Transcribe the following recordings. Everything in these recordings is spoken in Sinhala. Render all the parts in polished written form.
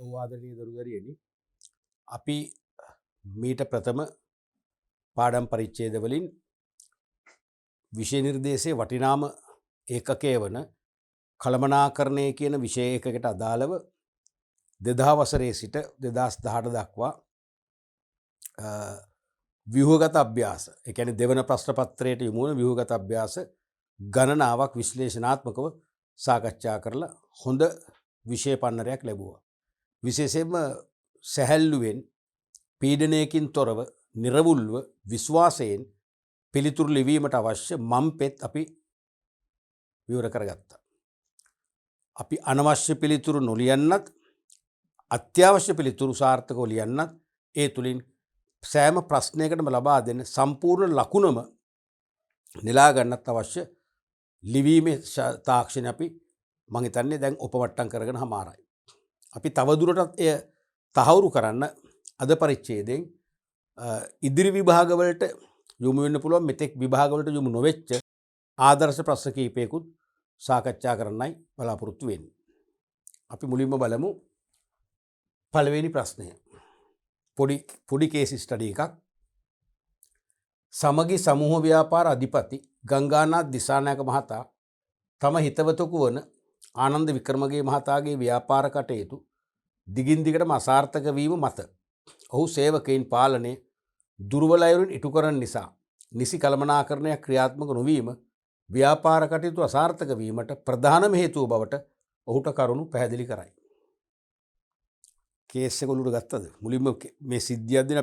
ආදරණීය දරුදරියනි අපි මීට ප්‍රථම පාඩම් පරිච්ඡේද වලින් විෂය නිර්දේශයේ වටිනාම ඒකකය වන කළමනාකරණය කියන විෂය ඒකකට අදාළව 2000 වසරේ සිට 2018 දක්වා ව්‍යුහගත අභ්‍යාස, ඒ කියන්නේ දෙවන ප්‍රශ්න පත්‍රයට යොමු වන ව්‍යුහගත අභ්‍යාස ගණනාවක් විශ්ලේෂණාත්මකව සාකච්ඡා කරලා හොඳ විෂය පන්නරයක් ලැබුවා. විශේෂයෙන්ම සැහැල්ලුවෙන් පීඩනයකින් තොරව නිර්වුල්ව විශ්වාසයෙන් පිළිතුරු ලිවීමට අවශ්‍ය මම්පෙත් අපි විවර කරගත්තා. අපි අනවශ්‍ය පිළිතුරු නොලියන්නත් අත්‍යවශ්‍ය පිළිතුරු සාර්ථකව ලියන්නත් ඒ තුලින් සෑම ප්‍රශ්නයකටම ලබා දෙන සම්පූර්ණ ලකුණම නෙලා ගන්නත් අවශ්‍ය ලිවීමේ තාක්ෂණය අපි මම හිතන්නේ දැන් උපමට්ටම් කරගෙන හමාරයි. අපි තවදුරටත් එය තහවුරු කරන්න අද පරිච්ඡේදයෙන් ඉදිරි විභාගවලට යොමු වෙන්න පුළුවන් මෙතෙක් විභාගවලට යොමු නොවෙච්ච ආදර්ශ ප්‍රශ්න කීපයකුත් සාකච්ඡා කරන්නයි බලාපොරොත්තු වෙන්නේ. අපි මුලින්ම බලමු පළවෙනි ප්‍රශ්නය. පොඩි කේස් ස්ටඩි එකක්. සමගි සමූහ ව්‍යාපාර අධිපති ගංගානාත් දිසානායක මහතා තම හිතවතෙකු වන ආනන්ද වික්‍රමගේ මහතාගේ ව්‍යාපාර කටයුතු දිගින් දිගටම අසාර්ථක වීම මත ඔහු සේවකයින් පාලනය දුර්වල අයුරින් ඉටු කරන නිසා නිසි කළමනාකරණයක් ක්‍රියාත්මක නොවීම ව්‍යාපාර කටයුතු අසාර්ථක වීමට ප්‍රධානම හේතුව බවට ඔහුට කරුණු පැහැදිලි කරයි. කේස් එක ඔලුවට ගත්තද? මුලින්ම මේ සිද්ධියක් දෙන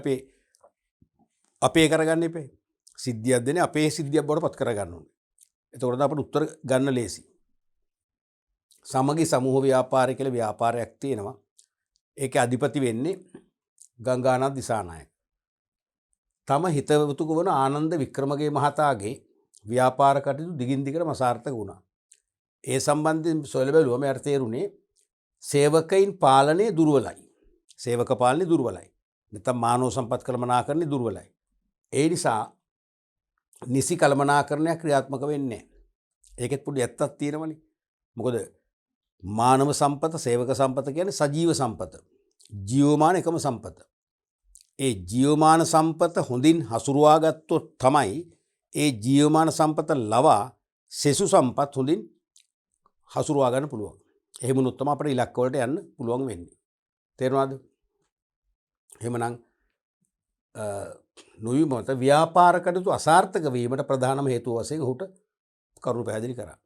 අපේ කරගන්න එපේ. සිද්ධියක් දෙන අපේ සිද්ධියක් බවට පත් කරගන්න ඕනේ. එතකොට අපිට උත්තර ගන්න ලේසි. සමගි සමූහ ව්‍යාපාරය කියලා ව්‍යාපාරයක් තියෙනවා. ඒකේ අධිපති වෙන්නේ ගංගානාත් දිසානායක. තම හිතවතුක වන ආනන්ද වික්‍රමගේ මහතාගේ ව්‍යාපාර කටයුතු දිගින් දිගටම අසාර්ථක වුණා. ඒ සම්බන්ධයෙන් සොයලා බැලුවම යට තේරුනේ සේවකයින් පාලනය දුර්වලයි. සේවක පාලනය දුර්වලයි. නැත්නම් මානව සම්පත් කළමනාකරණය දුර්වලයි. ඒ නිසා නිසි කළමනාකරණයක් ක්‍රියාත්මක වෙන්නේ නැහැ. ඒකෙත් පොඩි ඇත්තක් තියෙනවනේ. මොකද මානව සම්පත සේවක සම්පත කියන්නේ සජීව සම්පත. ජීවමාන එකම සම්පත. ඒ ජීවමාන සම්පත හොඳින් හසුරුවා ගත්තොත් තමයි ඒ ජීවමාන සම්පත ලවා සෙසු සම්පත් හොඳින් හසුරුවා ගන්න පුළුවන්. එහෙම වුණොත් තමයි අපිට ඉලක්ක වලට යන්න පුළුවන් වෙන්නේ. තේරුණාද? එහෙමනම් නොවීම මත ව්‍යාපාර කටයුතු අසාර්ථක වීමට ප්‍රධානම හේතුව වශයෙන් ඔහුට කරුණු පැහැදිලි කරා.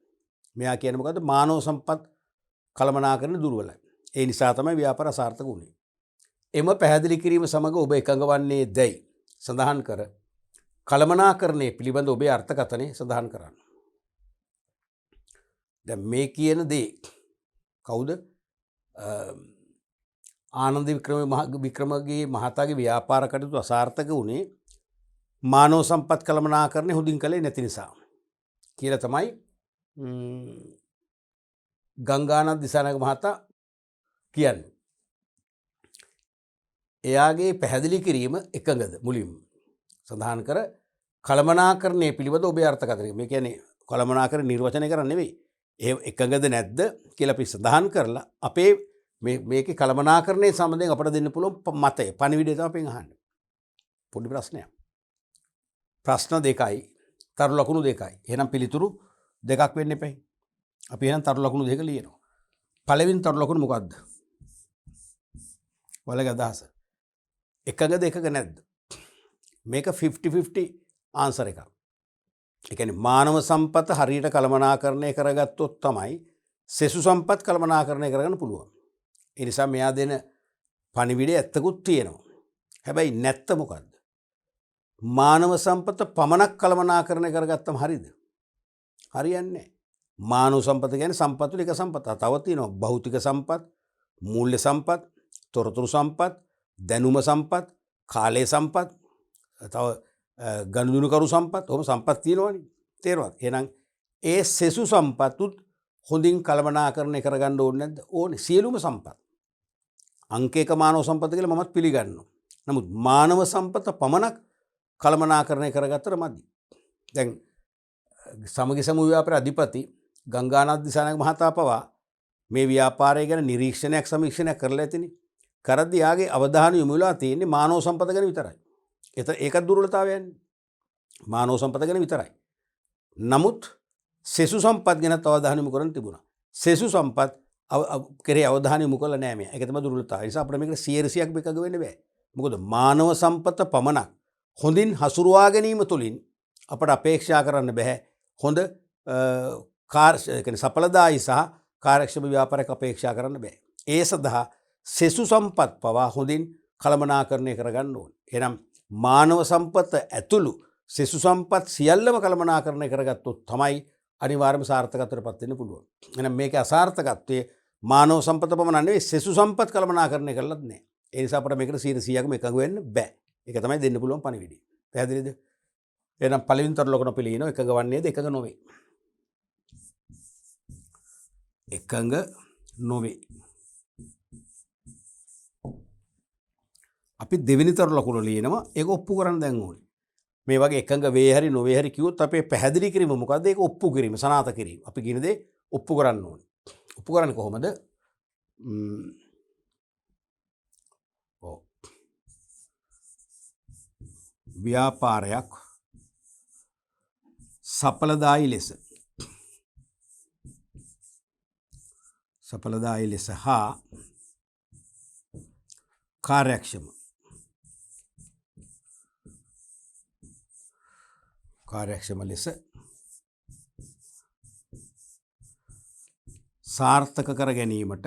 මෙයා කියන්නේ මොකද්ද? මානව සම්පත් කළමනාකරණය දුර්වලයි. ඒ නිසා තමයි ව්‍යාපාර අසාර්ථක වුණේ. එම පැහැදිලි කිරීම සමග ඔබ එකඟ වන්නේ දැයි සඳහන් කර කළමනාකරණය පිළිබඳ ඔබේ අර්ථකථනය සඳහන් කරන්න. දැන් මේ කියන දේ කවුද? ආනන්ද වික්‍රමගේ මහතාගේ ව්‍යාපාර කටයුතු අසාර්ථක වුණේ මානව සම්පත් කළමනාකරණය හොඳින් කළේ නැති නිසා කියලා තමයි ගංගානාත් දිසානායක මහතා කියන්නේ. එයාගේ පැහැදිලි කිරීම එකඟද? මුලින්ම සඳහන් කර කළමනාකරණය පිළිබඳ ඔබේ අර්ථකථනය. මේ කියන්නේ කළමනාකරණ නිර්වචනය කරන්නේ නෙවෙයි. ඒ එකඟද නැද්ද කියලා අපි සඳහන් කරලා අපේ මේකේ කළමනාකරණය සම්බන්ධයෙන් අපට දෙන්න පුළුවන් මතය පණිවිඩය තමයි අපෙන් අහන්නේ. පොඩි ප්‍රශ්නයක්. ප්‍රශ්න දෙකයි, තරු ලකුණු දෙකයි. එහෙනම් පිළිතුරු දෙකක් වෙන්න එපයි. අපි එහෙනම් තරු ලකුණු දෙක ලියනවා. පළවෙනි තරු ලකුණ මොකද්ද? වලගේ අදහස. එකඟද එකඟ නැද්ද? මේක 50-50 ආන්සර් එකක්. ඒ කියන්නේ මානව සම්පත හරියට කළමනාකරණය කරගත්තොත් තමයි සෙසු සම්පත් කළමනාකරණය කරගන්න පුළුවන්. ඒ නිසා මෙයා දෙන පණිවිඩය ඇත්තකුත් තියෙනවා. හැබැයි නැත්ත මොකද්ද? මානව සම්පත පමණක් කළමනාකරණය කරගත්තම හරියද? හරියන්නේ නැහැ. මානව සම්පත කියන්නේ සම්පත් වල එක සම්පත. තව තියෙනවා භෞතික සම්පත්, මූල්‍ය සම්පත්, තොරතුරු සම්පත්, දැනුම සම්පත්, කාලය සම්පත්, තව ගනුදෙනුකරු සම්පත්. ඔහොම සම්පත් තියෙනවනේ. තේරුණාද? එහෙනම් ඒ සෙසු සම්පත්ුත් හොඳින් කළමනාකරණය කරගන්න ඕනේ නැද්ද? ඕනේ. සියලුම සම්පත්. අංක 1 මානව සම්පත කියලා මමත් පිළිගන්නවා. නමුත් මානව සම්පත පමණක් කළමනාකරණය කරගත්තට මදි. දැන් සමගි සමූහ ව්‍යාපාර අධිපති ගංගානාත් දිසානායක මහතා පවා මේ ව්‍යාපාරය ගැන නිරීක්ෂණයක් සමීක්ෂණයක් කරලා ඇතිනේ. කරද්දී යාගේ අවධානය යොමු වෙලා තියෙන්නේ මානව සම්පත ගැන විතරයි. ඒකත් දුර්වලතාවයන්නේ. මානව සම්පත ගැන විතරයි. නමුත් සෙසු සම්පත් ගැන අවධානය යොමු කරන්න තිබුණා. සෙසු සම්පත් කරේ අවධානය යොමු කළා නෑ මේ. ඒක තමයි දුර්වලතාවය. ඒ නිසා අපිට මේකට 100%ක් එකඟ වෙන්න බෑ. මොකද මානව සම්පත පමණක් හොඳින් හසුරුවා ගැනීම තුළින් අපට අපේක්ෂා කරන්න බෑ හොඳ සඵලදායී සහ කාර්යක්ෂම ව්‍යාපාරයක් අපේක්ෂා කරන්න බෑ. ඒ සඳහා සෙසු සම්පත් පවා හොඳින් කළමනාකරණය කරගන්න ඕනේ. එහෙනම් මානව සම්පත ඇතුළු සෙසු සම්පත් සියල්ලම කළමනාකරණය කරගත්තොත් තමයි අනිවාර්යයෙන්ම සාර්ථකත්වයට පත් වෙන්න පුළුවන්. එහෙනම් මේකේ අසාර්ථකත්වයේ මානව සම්පත පමණ නෙවෙයි සෙසු සම්පත් කළමනාකරණය කරලත් නෑ. ඒ නිසා අපිට මේකට 100%ක්ම එකඟ වෙන්න බෑ. ඒක තමයි දෙන්න පුළුවන් පණිවිඩය. පැහැදිලිද? එහෙනම් පළවෙනි තර ලකුණ පිළිගිනව එකඟ වන්නේද එකඟ නොවේ. එකඟ නොවේ. අපි දෙවෙනි තර ලකුණ ලියනවා ඒක ඔප්පු කරන්න දැන් ඕනේ. මේ වගේ එකඟ වේ හරි නොවේ හරි කිව්වොත් අපේ පැහැදිලි කිරීම මොකද්ද? ඒක ඔප්පු කිරීම, සනාථ කිරීම. අපි කියන දේ ඔප්පු කරන්න ඕනේ. ඔප්පු කරන්නේ කොහොමද? ව්‍යාපාරයක් සඵලදායී ලෙස හා කාර්යක්ෂම ලෙස සාර්ථක කර ගැනීමට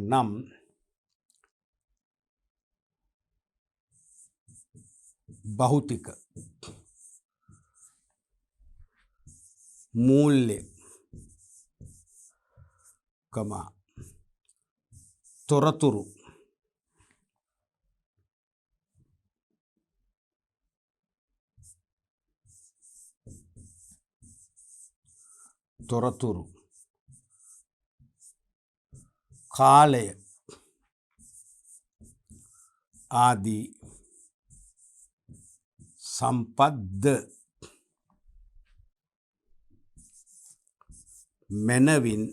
නම් භෞතික මූල්‍ය තොරතුරු කාලය ආදී සම්පත්ද මැනවින්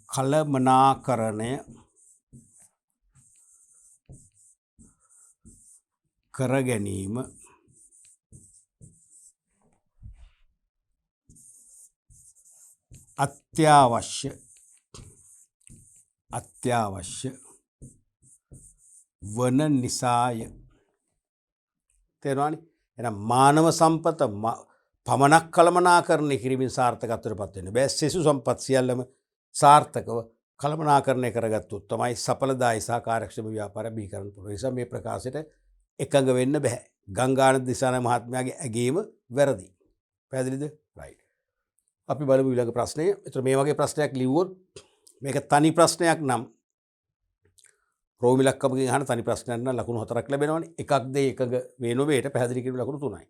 කළමනාකරණය කර ගැනීම අත්‍යවශ්‍ය වන නිසාය. තේරුණානේ? එහෙනම් මානව සම්පත පමණක් කළමනාකරණය කිරීමෙන් සාර්ථකත්වයට පත් වෙන්න බෑ. සෙසු සම්පත් සියල්ලම සාර්ථකව කළමනාකරණය කරගත්තොත් තමයි සඵලදායී සහ කාර්යක්ෂම ව්‍යාපාරය බිහි කරන්න පුළුවන්. ඒ නිසා මේ ප්‍රකාශයට එකඟ වෙන්න බෑ. ගංගානන්ද දිසානායක මහත්මයාගේ ඇගීම වැරදි. පැහැදිලිද? රයිට්. අපි බලමු ඊළඟ ප්‍රශ්නය. ඒතර මේ වගේ ප්‍රශ්නයක් ලිව්වොත් මේක තනි ප්‍රශ්නයක් නම් රෝමි ලක්කමකින් අහන තනි ප්‍රශ්නයක් නම් ලකුණු 4ක් ලැබෙනවනේ. එකක් දෙයි එකඟ වේ නොවේට පැහැදිලි කිරීම ලකුණු 3යි.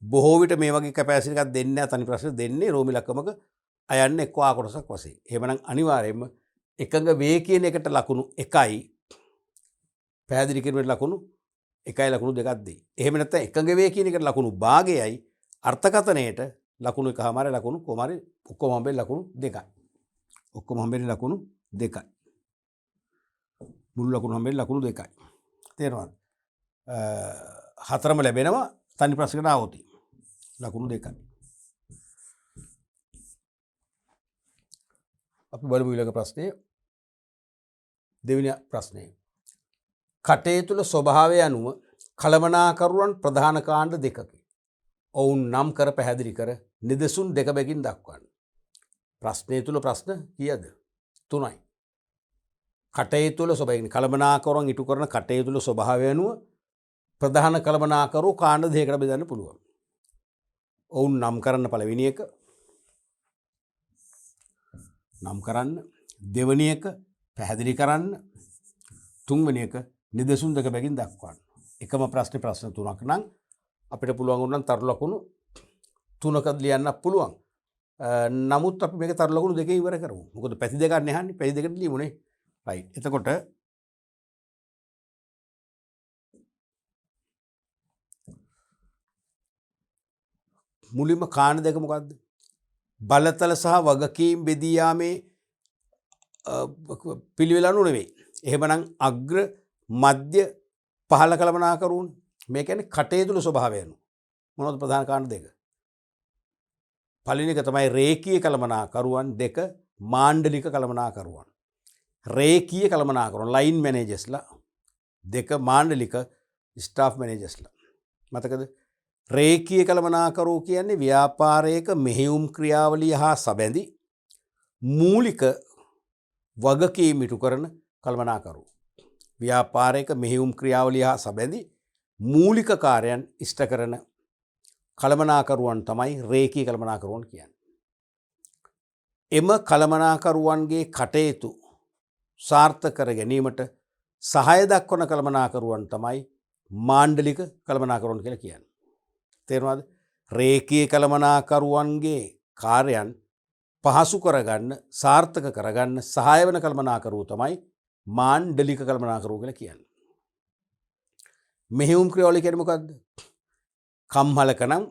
බොහෝ විට මේ වගේ කැපැසිටි එකක් දෙන්නේ නැහැ. තනි ප්‍රශ්න දෙන්නේ රෝමි ලක්කමක අයන්න එක්ක ආ කොටසක් වශයෙන්. එහෙමනම් අනිවාර්යයෙන්ම එකඟ වේ කියන එකට ලකුණු 1යි පැහැදිලි කිරීමට ලකුණු 1යි ලකුණු 2ක් දෙයි. එහෙම නැත්නම් එකඟ වේ කියන එකට ලකුණු භාගයයි අර්ථකථනයේට ලකුණු 1මාරේ ලකුණු කොමාරේ ඔක්කොම හම්බෙන්නේ ලකුණු 2යි. ඔක්කොම හම්බෙන්නේ ලකුණු 2යි. මුළු ලකුණු හම්බෙන්නේ ලකුණු 2යි. තේරෙනවද? හතරම ලැබෙනවා තනි ප්‍රශ්නකට ආවොත්. ලකුණු 2යි. අපි බලමු ඊළඟ ප්‍රශ්නය. දෙවෙනි ප්‍රශ්නය. කටේ තුල ස්වභාවය අනුව කළමනාකරුවන් ප්‍රධාන කාණ්ඩ දෙකකි. ඔවුන් නම් කර පැහැදිලි කර නිදසුන් දෙක බැගින් දක්වන්න. ප්‍රශ්නය තුල ප්‍රශ්න කීයද? 3යි. කටේ තුල ස්වභාවයෙන් කළමනාකරුවන් ඉටු කරන කටේ තුල ස්වභාවය අනුව ප්‍රධාන කළමනාකරු කාණ්ඩ දෙකකට බෙදන්න පුළුවන්. ඔවුන් නම් කරන්න පළවෙනි එක, නම් කරන්න, දෙවෙනි එක පැහැදිලි කරන්න, තුන්වෙනි එක නිදසුන් දෙක බැගින් දක්වන්න. එකම ප්‍රශ්න 3ක් නම් අපිට පුළුවන් වුණා තරු ලකුණු 3ක ලියන්න පුළුවන්. නමුත් අපි මේක තරු ලකුණු දෙකේ ඉවර කරමු. මොකද පැති දෙකක් නෙහන්නේ. පැති දෙකට ලියමුනේ. රයිට්. එතකොට මුලින්ම කාණ දෙක මොකද්ද? බලතල සහ වගකීම් බෙදී යාමේ පිළිවෙල අනුව නෙවෙයි. එහෙමනම් අග්‍ර මධ්‍ය පහළ කළමනාකරුවන් මේ කියන්නේ කටයුතු ස්වභාවය අනුව. මොනවද ප්‍රධාන කාරණා දෙක? පළවෙනි එක තමයි රේඛීය කළමනාකරුවන්, දෙක මාණ්ඩලික කළමනාකරුවන්. රේඛීය කළමනාකරුවන් ලයින් මැනේජර්ස්ලා, දෙක මාණ්ඩලික ස්ටාෆ් මැනේජර්ස්ලා. මතකද? රේඛීය කළමනාකරුවෝ කියන්නේ ව්‍යාපාරයක මෙහෙයුම් ක්‍රියාවලිය හා සබැඳි මූලික වගකීම් ඉටු කරන කළමනාකරුවෝ. ව්‍යාපාරයක මෙහෙයුම් ක්‍රියාවලිය හා සබැඳි මූලික කාර්යයන් ඉෂ්ට කරන කළමනාකරුවන් තමයි රේඛීය කළමනාකරුවන් කියන්නේ. එම කළමනාකරුවන්ගේ කටයුතු සාර්ථක කර ගැනීමට සහාය දක්වන කළමනාකරුවන් තමයි මාණ්ඩලික කළමනාකරුවන් කියලා කියන්නේ. තේරුණාද? රේඛීය කළමනාකරුවන්ගේ කාර්යයන් පහසු කරගන්න, සාර්ථක කරගන්න සහාය වෙන කළමනාකරුවෝ තමයි මාණ්ඩලික කළමනාකරුවෝ කියලා කියන්නේ. මෙහෙයුම් ක්‍රියාවලිය කියන්නේ මොකද්ද? කම්හලක නම්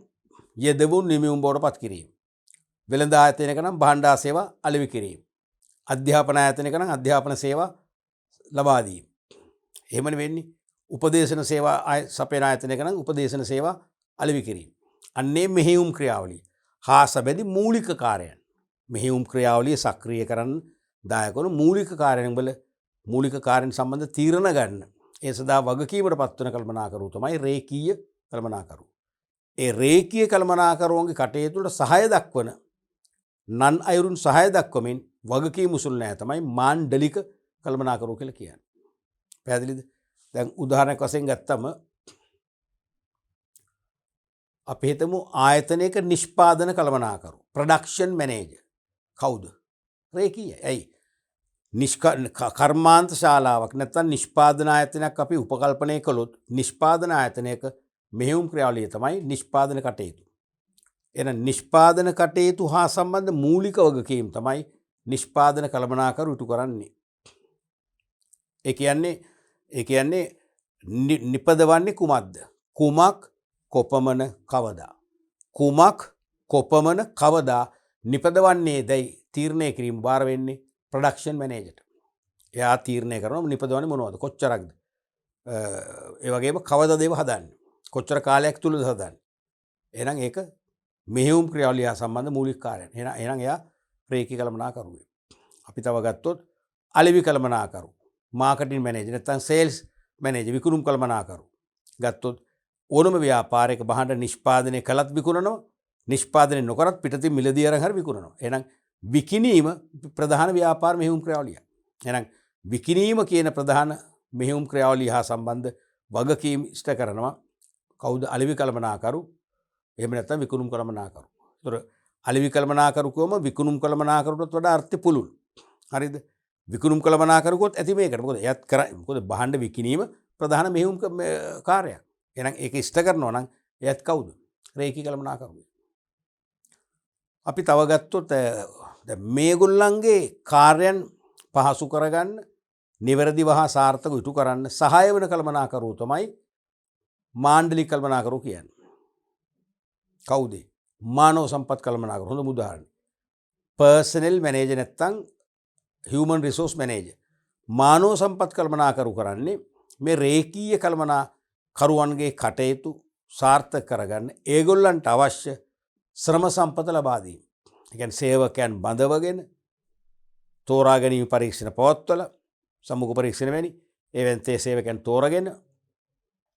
යෙදවුන් නිමවුම් බවට පත් කිරීම. වෙළඳ ආයතනයක නම් භාණ්ඩා සේවා අලෙවි කිරීම. අධ්‍යාපන ආයතනයක නම් අධ්‍යාපන සේවා ලබා දීම. එහෙමනේ වෙන්නේ. උපදේශන සේවා සපයන ආයතනයක නම් උපදේශන සේවා අලෙවි කිරීම. අන්නේ මෙහෙයුම් ක්‍රියාවලිය හා සබැඳි මූලික කාර්යයන්. මෙහෙයුම් ක්‍රියාවලිය සක්‍රිය කරන්න දායක වන මූලික කාර්යයන් වල මූලික කාර්යයන් සම්බන්ධ තීරණ ගන්න. ඒ සඳහා වගකීමට පත්වන කළමනාකරුවෝ තමයි රේඛීය කළමනාකරුවෝ. ඒ රේඛීය කළමනාකරුවන්ගේ කටයුතු වලට සහාය දක්වන නන් අයුරුන් සහාය දක්වමින් වගකීම් උසුල් නැහැ තමයි මාණ්ඩලික කළමනාකරුවෝ කියලා කියන්නේ. පැහැදිලිද? දැන් උදාහරණයක් වශයෙන් ගත්තම අපි හිතමු ආයතනයක නිෂ්පාදන කළමනාකරු ප්‍රොඩක්ෂන් මැනේජර්. කවුද? රේඛීයයි. ඇයි? කර්මාන්ත ශාලාවක් නැත්නම් නිෂ්පාදන ආයතනයක් අපි උපකල්පනය කළොත් නිෂ්පාදන ආයතනයක මෙහෙයුම් ක්‍රියාවලිය තමයි නිෂ්පාදන කටයුතු. එහෙනම් නිෂ්පාදන කටයුතු හා සම්බන්ධ මූලික වගකීම් තමයි නිෂ්පාදන කළමනාකරු ඉටු කරන්නේ. ඒ කියන්නේ නිපදවන්නේ කුමක්ද? කුමක් කොපමණ කවදා? කුමක් කොපමණ කවදා නිපදවන්නේ දැයි තීරණය කිරීම බාර වෙන්නේ ප්‍රොඩක්ෂන් මැනේජර්ට. එයා තීරණය කරනවා නිපදවන්නේ මොනවද? කොච්චරක්ද? ඒ වගේම කවදාද ඒව හදන්නේ? කොච්චර කාලයක් තුලද හදන්නේ? එහෙනම් ඒක මෙහෙයුම් ක්‍රියාවලිය සම්බන්ධ මූලික කාර්යයන්. එහෙනම් එයා රේඛීය කළමනාකරුවෙක්. අපි තව ගත්තොත් අලෙවි කළමනාකරු, මාකටිං මැනේජර් නැත්නම් සේල්ස් මැනේජර්, විකුණුම් කළමනාකරු. ගත්තොත් ඕනම ව්‍යාපාරයක භාණ්ඩ නිෂ්පාදනය කළත් විකුණනවා, නිෂ්පාදනය නොකරත් පිටතින් මිලදී අරන් හරි විකුණනවා. එහෙනම් විකිණීම ප්‍රධාන ව්‍යාපාර මෙහෙයුම් ක්‍රියාවලිය. එහෙනම් විකිණීම කියන ප්‍රධාන මෙහෙයුම් ක්‍රියාවලිය හා සම්බන්ධ වගකීම් ඉෂ්ට කරනවා කවුද? අලෙවි කළමනාකරු. එහෙම නැත්නම් විකුණුම් කළමනාකරු. ඒතර අලෙවි කළමනාකරු කියවම විකුණුම් කළමනාකරුට වඩා අර්ථය පුළුල්. හරිද? විකුණුම් කළමනාකරුකොත් ඇති මේකට. මොකද එයත් කරන්නේ මොකද භාණ්ඩ විකිණීම ප්‍රධාන මෙහෙයුම් කාර්යයක්. එහෙනම් ඒක ඉෂ්ට කරනවා නම් එයත් කවුද? රේඛීය කළමනාකරු. අපි තව ගත්තොත් දැන් මේගොල්ලන්ගේ කාර්යයන් පහසු කරගන්න, නිවැරදිව හා සාර්ථකව ඉටු කරන්න සහාය වෙන කළමනාකරුවෝ තමයි මාණ්ඩලික කළමනාකරුවෝ කියන්නේ. කවුද? මානව සම්පත් කළමනාකරු. හොඳ උදාහරණයක්. පර්සනල් මැනේජර් නැත්නම් හියුමන් රිසෝස් මැනේජර්. මානව සම්පත් කළමනාකරු කරන්නේ මේ රේඛීය කළමනාකරුවන්ගේ කටයුතු සාර්ථක කරගන්න ඒගොල්ලන්ට අවශ්‍ය ශ්‍රම සම්පත ලබා දීම. ඒ කියන්නේ සේවකයන් බඳවගෙන තෝරා ගැනීම පරීක්ෂණ පවත්වලා සම්මුඛ පරීක්ෂණ වැනි එවෙන් තේ සේවකයන් තෝරාගෙන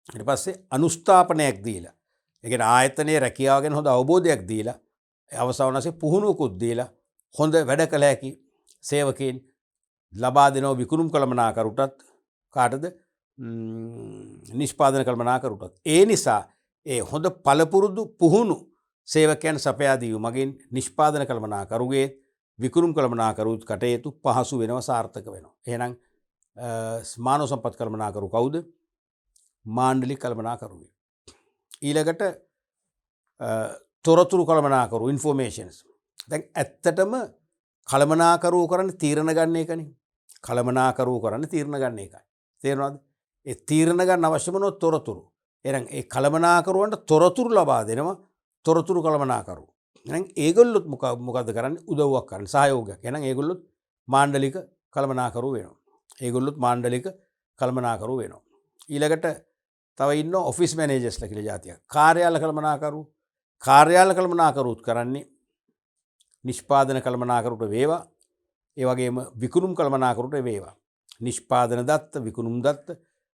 ඊට පස්සේ අනුස්ථාපනයක් දීලා ඒ කියන්නේ ආයතනයේ රැකියාව ගැන හොඳ අවබෝධයක් දීලා අවසාන වශයෙන් පුහුණුවකුත් දීලා හොඳ වැඩ කළ හැකි සේවකයන් ලබා දෙනව විකුණුම් කළමනාකරුටත් කාටද? නිෂ්පාදන කළමනාකරුටත්. ඒ නිසා ඒ හොඳ පළපුරුදු පුහුණු සේවකයන් සපයා දීම මගින් නිෂ්පාදන කළමනාකරුගේ විකුණුම් කළමනාකරුත් කටයුතු පහසු වෙනවා, සාර්ථක වෙනවා. එහෙනම් මානව සම්පත් කළමනාකරු කවුද? මාණ්ඩලික කළමනාකරුවේ. ඊළඟට තොරතුරු කළමනාකරු ඉන්ෆෝමේෂන්ස්. දැන් ඇත්තටම කළමනාකරුවෝ කරන්නේ තීරණ ගන්න එකනේ. කළමනාකරුවෝ කරන්නේ තීරණ ගන්න එකයි. තේරෙනවද? ඒ තීරණ ගන්න අවශ්‍ය මොනවද? තොරතුරු. එහෙනම් ඒ කළමනාකරුවන්ට තොරතුරු ලබා දෙනවා තොරතුරු කළමනාකරුවෝ. එහෙනම් ඒගොල්ලොත් මොකද්ද කරන්නේ? උදව්වක් කරන්නේ, සහයෝගයක්. එහෙනම් ඒගොල්ලොත් මාණ්ඩලික කළමනාකරුවෝ වෙනවා. ඒගොල්ලොත් මාණ්ඩලික කළමනාකරුවෝ වෙනවා. ඊළඟට තව ඉන්නවා ඔෆිස් මැනේජර්ස්ලා කියලා જાතියක්. කාර්යාල කළමනාකරුවෝ. කාර්යාල කළමනාකරුවොත් කරන්නේ නිෂ්පාදන කළමනාකරුට වේවා, ඒ වගේම විකුණුම් කළමනාකරුට වේවා. නිෂ්පාදන දත්ත, විකුණුම් දත්ත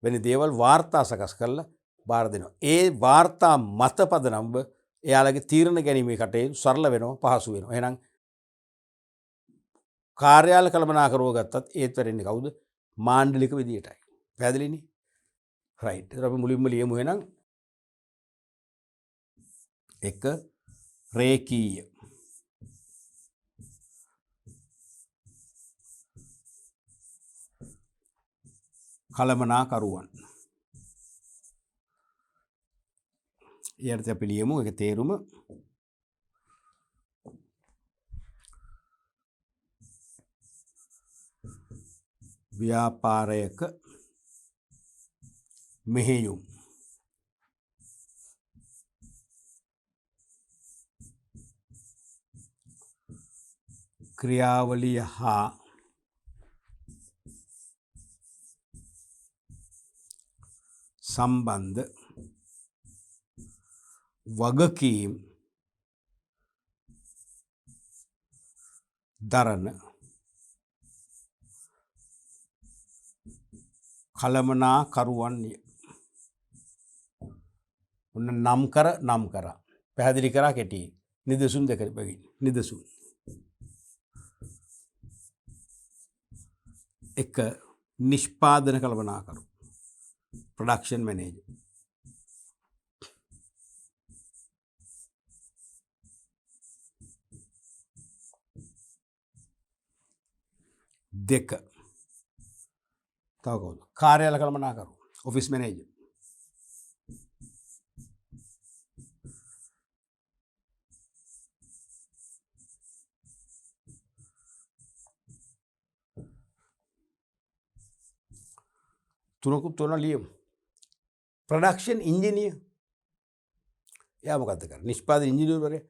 වෙන දේවල් වාර්තා සකස් කරලා බාර දෙනවා. ඒ වාර්තා මත පදනම්ව එයාලගේ තීරණ ගැනීමේ කටයුතු සරල වෙනවා, පහසු වෙනවා. එහෙනම් කාර්යාල කළමනාකරුවෝ ගත්තත් ඒත් වෙරෙන්නේ කවුද? මාණ්ඩලික විදියටයි. පැහැදිලිනේ? රයිට්. අපි මුලින්ම ලියමු එහෙනම් එක රේඛීය කළමනාකරුවන්. ඊට අපි ලියමු ඒක තේරුම ව්‍යාපාරයක මෙහෙයුම්. ක්‍රියාවලිය හා සම්බන්ධ වගකීම් දරන කළමනාකරුවන්ය. ඔන්න නම් කරා. පැහැදිලි කරා කෙටි. නිදසුන් දෙකට බැගින්. නිදසුන්. එක නිෂ්පාදන කළමනාකරු. Production manager. දෙක. තව කවුද? කාර්යාල කළමනාකරු. Office manager. තුනකුත් තුන ලියමු. Production engineer. එයා මොකද්ද කරන්නේ? නිෂ්පාදන ඉංජිනේරුවරයා.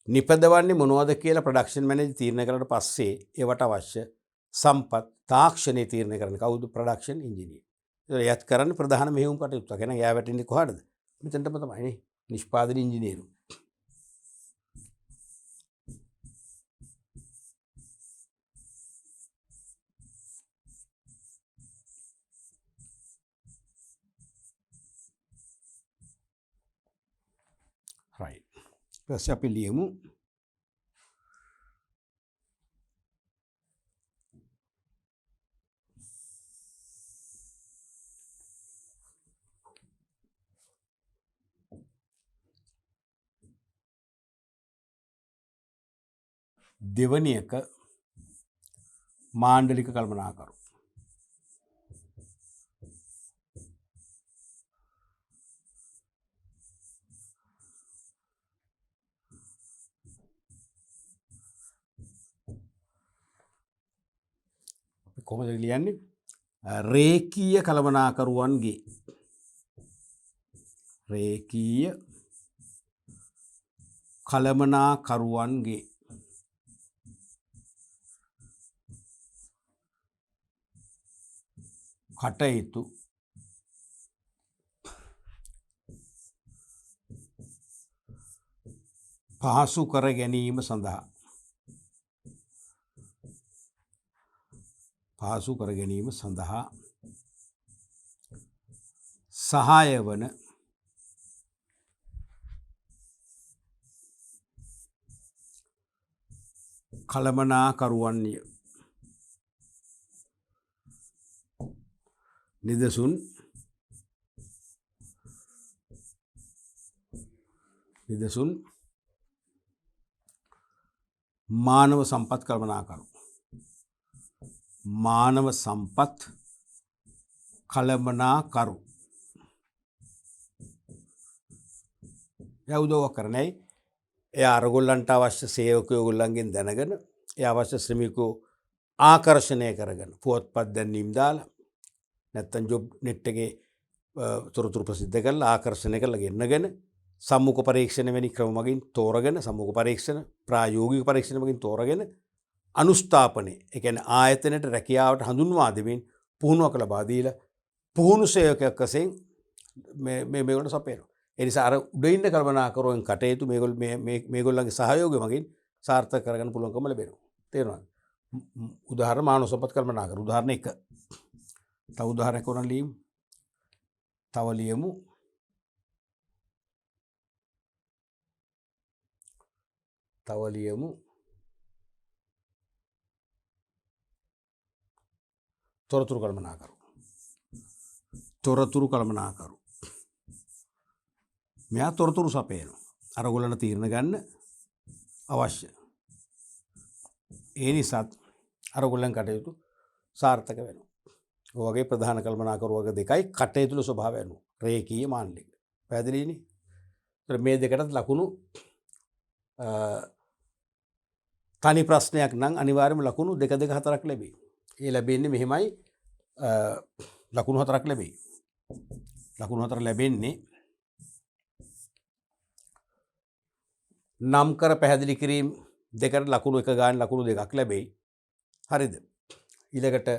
නිපදවන්නේ මොනවද කියලා ප්‍රොඩක්ෂන් මැනේජර් තීරණය කරලා පස්සේ ඒවට අවශ්‍ය සම්පත් තාක්ෂණයේ තීරණය කරන කවුද? Production engineer. ඒක යත් කරන්නේ ප්‍රධාන මෙහෙයුම් කටයුත්තක්. එහෙනම් එයා වැටෙන්නේ කොහටද? මෙතනටම තමයි නේ. නිෂ්පාදන ඉංජිනේරු. right. ඊපස්සේ අපි ලියමු දෙවනි එක මාණ්ඩලික කළමනාකරු. කොහොමද ලියන්නේ? රේඛීය කළමනාකරුවන්ගේ රේඛීය කළමනාකරුවන්ගේ කටයුතු පහසු කර ගැනීම සඳහා සහාය වන කළමනාකරුවන්ය. නිදසුන් මානව සම්පත් කළමනාකරු. මානව සම්පත් කළමනාකරු. උදව්වක් කරන්නේ එයා අරගොල්ලන්ට අවශ්‍ය සේවකයෝ ඔයගොල්ලන්ගෙන් දැනගෙන ඒ අවශ්‍ය ශ්‍රමිකයෝ ආකර්ෂණය කරගෙන පුවත්පත් දැන්වීම් දාලා නැත්තම් ජොබ් නෙට් එකේ තොරතුරු ප්‍රසිද්ධ කරලා ආකර්ෂණය කරලා ගෙන්නගෙන සම්මුඛ පරීක්ෂණ වැනි ක්‍රම මගින් තෝරගෙන සම්මුඛ පරීක්ෂණ ප්‍රායෝගික පරීක්ෂණ මගින් තෝරගෙන අනුස්ථාපනය ඒ කියන්නේ ආයතනයට රැකියාවට හඳුන්වා දෙමින් පුහුණුවක් ලබා දීලා පුහුණු සේවකයෙක් වශයෙන් මේගොල්ලන්ට සපයනවා. ඒ නිසා අර උඩ ඉන්න කළමනාකරුවන් කටයුතු මේගොල්ලන්ගේ සහයෝගය මගින් සාර්ථක කරගන්න පුළුවන්කම ලැබෙනවා. තේරුණාද? උදාහරණ මානව සම්පත් කළමනාකරු උදාහරණ 1. තව උදාහරණයක් උනන් ලියමු. තව ලියමු. තොරතුරු කළමනාකරු. මෙයා තොරතුරු සපයනවා. අරගොල්ලන්ට තීරණ ගන්න අවශ්‍ය. ඒ නිසාත් අරගොල්ලන් කටයුතු සාර්ථක වෙනවා. ඔය වගේ ප්‍රධාන කළමනාකරු වර්ග දෙකයි කටයුතු ස්වභාවය වෙනවා. රේඛීය මාන්ලික. පැහැදිලිනේ? ඒතර මේ දෙකටත් ලකුණු තනි ප්‍රශ්නයක් නම් අනිවාර්යයෙන්ම ලකුණු 2 2 4ක් ලැබෙයි. ඒ ලැබෙන්නේ මෙහෙමයි ලකුණු 4ක් ලැබෙයි. ලකුණු 4 ලැබෙන්නේ නම් කර පැහැදිලි කිරීම දෙකට ලකුණු 1 ගාන ලකුණු 2ක් ලැබෙයි. හරිද? ඊළඟට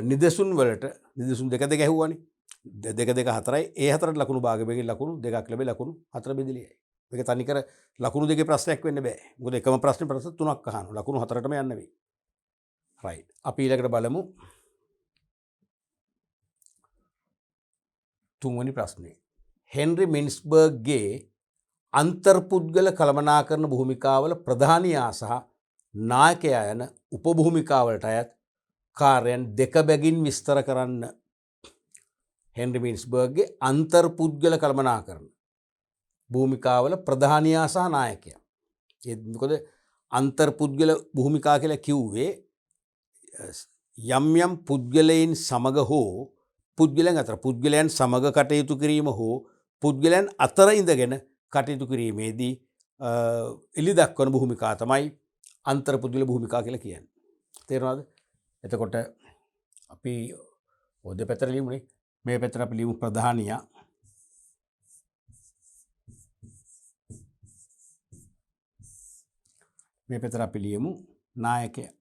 නිදසුන් වලට නිදසුන් 2 2 ඇහුවානේ. 2 2 4යි. ඒ හතරට ලකුණු භාගයකින් ලකුණු 2ක් ලැබෙයි. ලකුණු 4 බෙදලියයි. මේක තනිකර ලකුණු 2 ප්‍රශ්නයක් වෙන්න බෑ. මොකද එකම ප්‍රශ්නේ ප්‍රශ්න 3ක් අහනවා. ලකුණු 4ටම යන්න වෙයි. රයිට්. අපි ඊළඟට බලමු තුන්වෙනි ප්‍රශ්නේ. හෙන්රි මින්ස්බර්ග්ගේ අන්තර්පුද්ගල කළමනාකරණ භූමිකාවල ප්‍රධානියා සහ නායකයා යන උපභූමිකාවලට අයත් කාර්යයන් දෙක බැගින් විස්තර කරන්න. හෙන්රි මින්ස්බර්ග්ගේ අන්තර්පුද්ගල කළමනාකරණ භූමිකාවල ප්‍රධානියා සහ නායකයා. ඒ මොකද අන්තර්පුද්ගල භූමිකා කියලා කිව්වේ යම් යම් පුද්ගලයන් සමග හෝ පුද්ගලයන් අතර පුද්ගලයන් සමග කටයුතු කිරීම හෝ පුද්ගලයන් අතර ඉඳගෙන කටයුතු කිරීමේදී එළි දක්වන භූමිකා තමයි අන්තර්පුද්ගල භූමිකා කියලා කියන්නේ. තේරෙනවද? එතකොට අපි ඔය දෙපැත්තට ලියමුනේ. මේ පැත්තට අපි ලියමු ප්‍රධානියා. මේ පැත්තට අපි ලියමු නායකයා.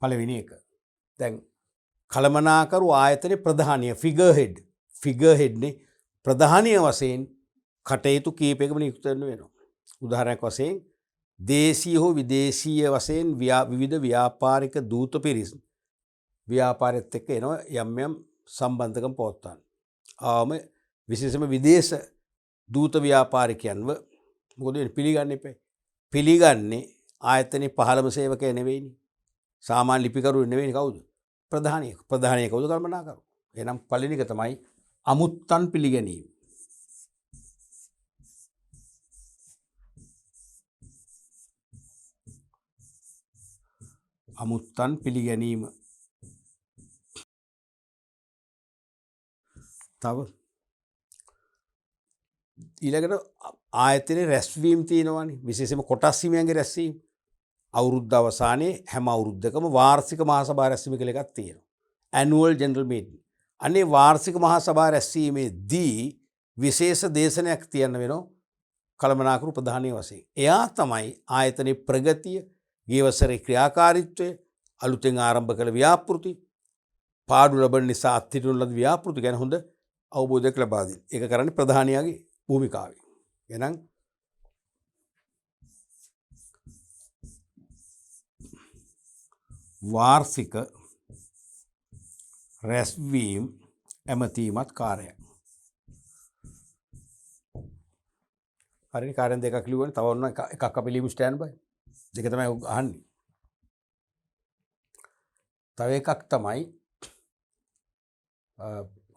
පළවෙනි එක. දැන් කළමනාකරු ආයතනයේ ප්‍රධානිය ෆිගර් හෙඩ්නේ ප්‍රධානිය වශයෙන් කටයුතු කීපයකම නියුක්ත වෙනවා. උදාහරණයක් වශයෙන් දේශීය හෝ විදේශීය වශයෙන් විවිධ ව්‍යාපාරික දූත පිරිස් ව්‍යාපාරයත් එක්ක එනවා යම් යම් සම්බන්ධකම් පවත්වන්න. ආවම විශේෂම විදේශ දූත ව්‍යාපාරිකයන්ව මොකද පිළිගන්න එපා. පිළිගන්නේ ආයතනයේ පහළම සේවකය නෙවෙයිනේ. සාමාන්‍ය ලිපිකරු නෙවෙයි කවුද? ප්‍රධානිය කවුද? කළමනාකරු. එහෙනම් පළවෙනි එක තමයි අමුත්තන් පිළිගැනීම. අමුත්තන් පිළිගැනීම. තව ඊළඟට ආයතනයේ රැස්වීම් තියෙනවානේ. විශේෂයෙන්ම කොටස් හිමියන්ගේ රැස්වීම. අවුරුද්ද අවසානයේ හැම අවුරුද්දකම වාර්ෂික මහා සභා රැස්වීම කියලා එකක් තියෙනවා. Annual general meeting. අනේ වාර්ෂික මහා සභා රැස්වීමේදී විශේෂ දේශනයක් තියන්න වෙනවා කළමනාකරු ප්‍රධානී වශයෙන්. එයා තමයි ආයතනයේ ප්‍රගතිය, ගිය වසරේ ක්‍රියාකාරීත්වය, අලුතෙන් ආරම්භ කළ ව්‍යාපෘති, පාඩු ලබන නිසා අත්හිටුණු ලද ව්‍යාපෘති ගැන හොඳ අවබෝධයක් ලබා දෙන්න. ඒක කරන්නේ ප්‍රධානියාගේ භූමිකාවයි. එහෙනම් වාර්ෂික රැස්වීම් ඇමතීමත් කාර්යය. හරිනේ. කාර්යයන් දෙකක් ලියුවනේ. තව ඔන්න එකක් අපි ලියමු ස්ටෑන්ඩ් බයි. දෙක තමයි අහන්නේ. තව එකක් තමයි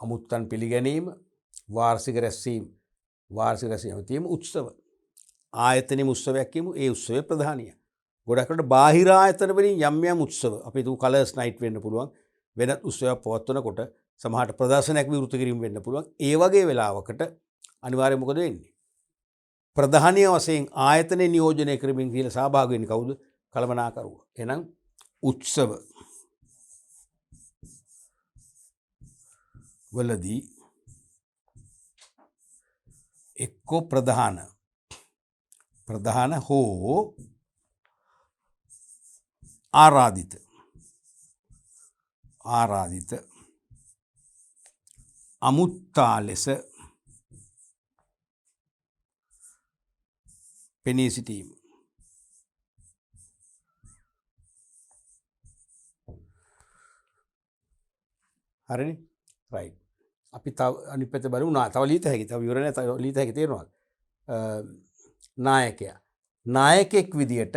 අමුත්තන් පිළිගැනීම, වාර්ෂික රැස්වීම ඇමතීම උත්සව. ආයතනයේ උත්සවයක් කියමු. ඒ උත්සවයේ ප්‍රධානිය. ගොඩකට බාහිර ආයතන වලින් යම් යම් උත්සව අපි තු කලර්ස් නයිට් වෙන්න පුළුවන් වෙනත් උත්සවයක් පවත්වනකොට සමහරට ප්‍රදර්ශනයක් විවෘත කිරීම වෙන්න පුළුවන් ඒ වගේ වෙලාවකට අනිවාර්යයෙන් මොකද වෙන්නේ ප්‍රධානීය වශයෙන් ආයතන නියෝජනය කරමින් කියලා සහභාගී වෙන්නේ කවුද කළමනාකරුවා එහෙනම් උත්සව වලදී එක්කෝ ප්‍රධාන හෝ ආරාධිත අමුත්තා ලෙස පෙනී සිටීම හරිනේ රයිට් අපි තව අනිත් පැත්ත බලමු තව ලියත හැකි තව විවරණයක් තව ලියත හැකි තේරෙනවද නායකයෙක් විදියට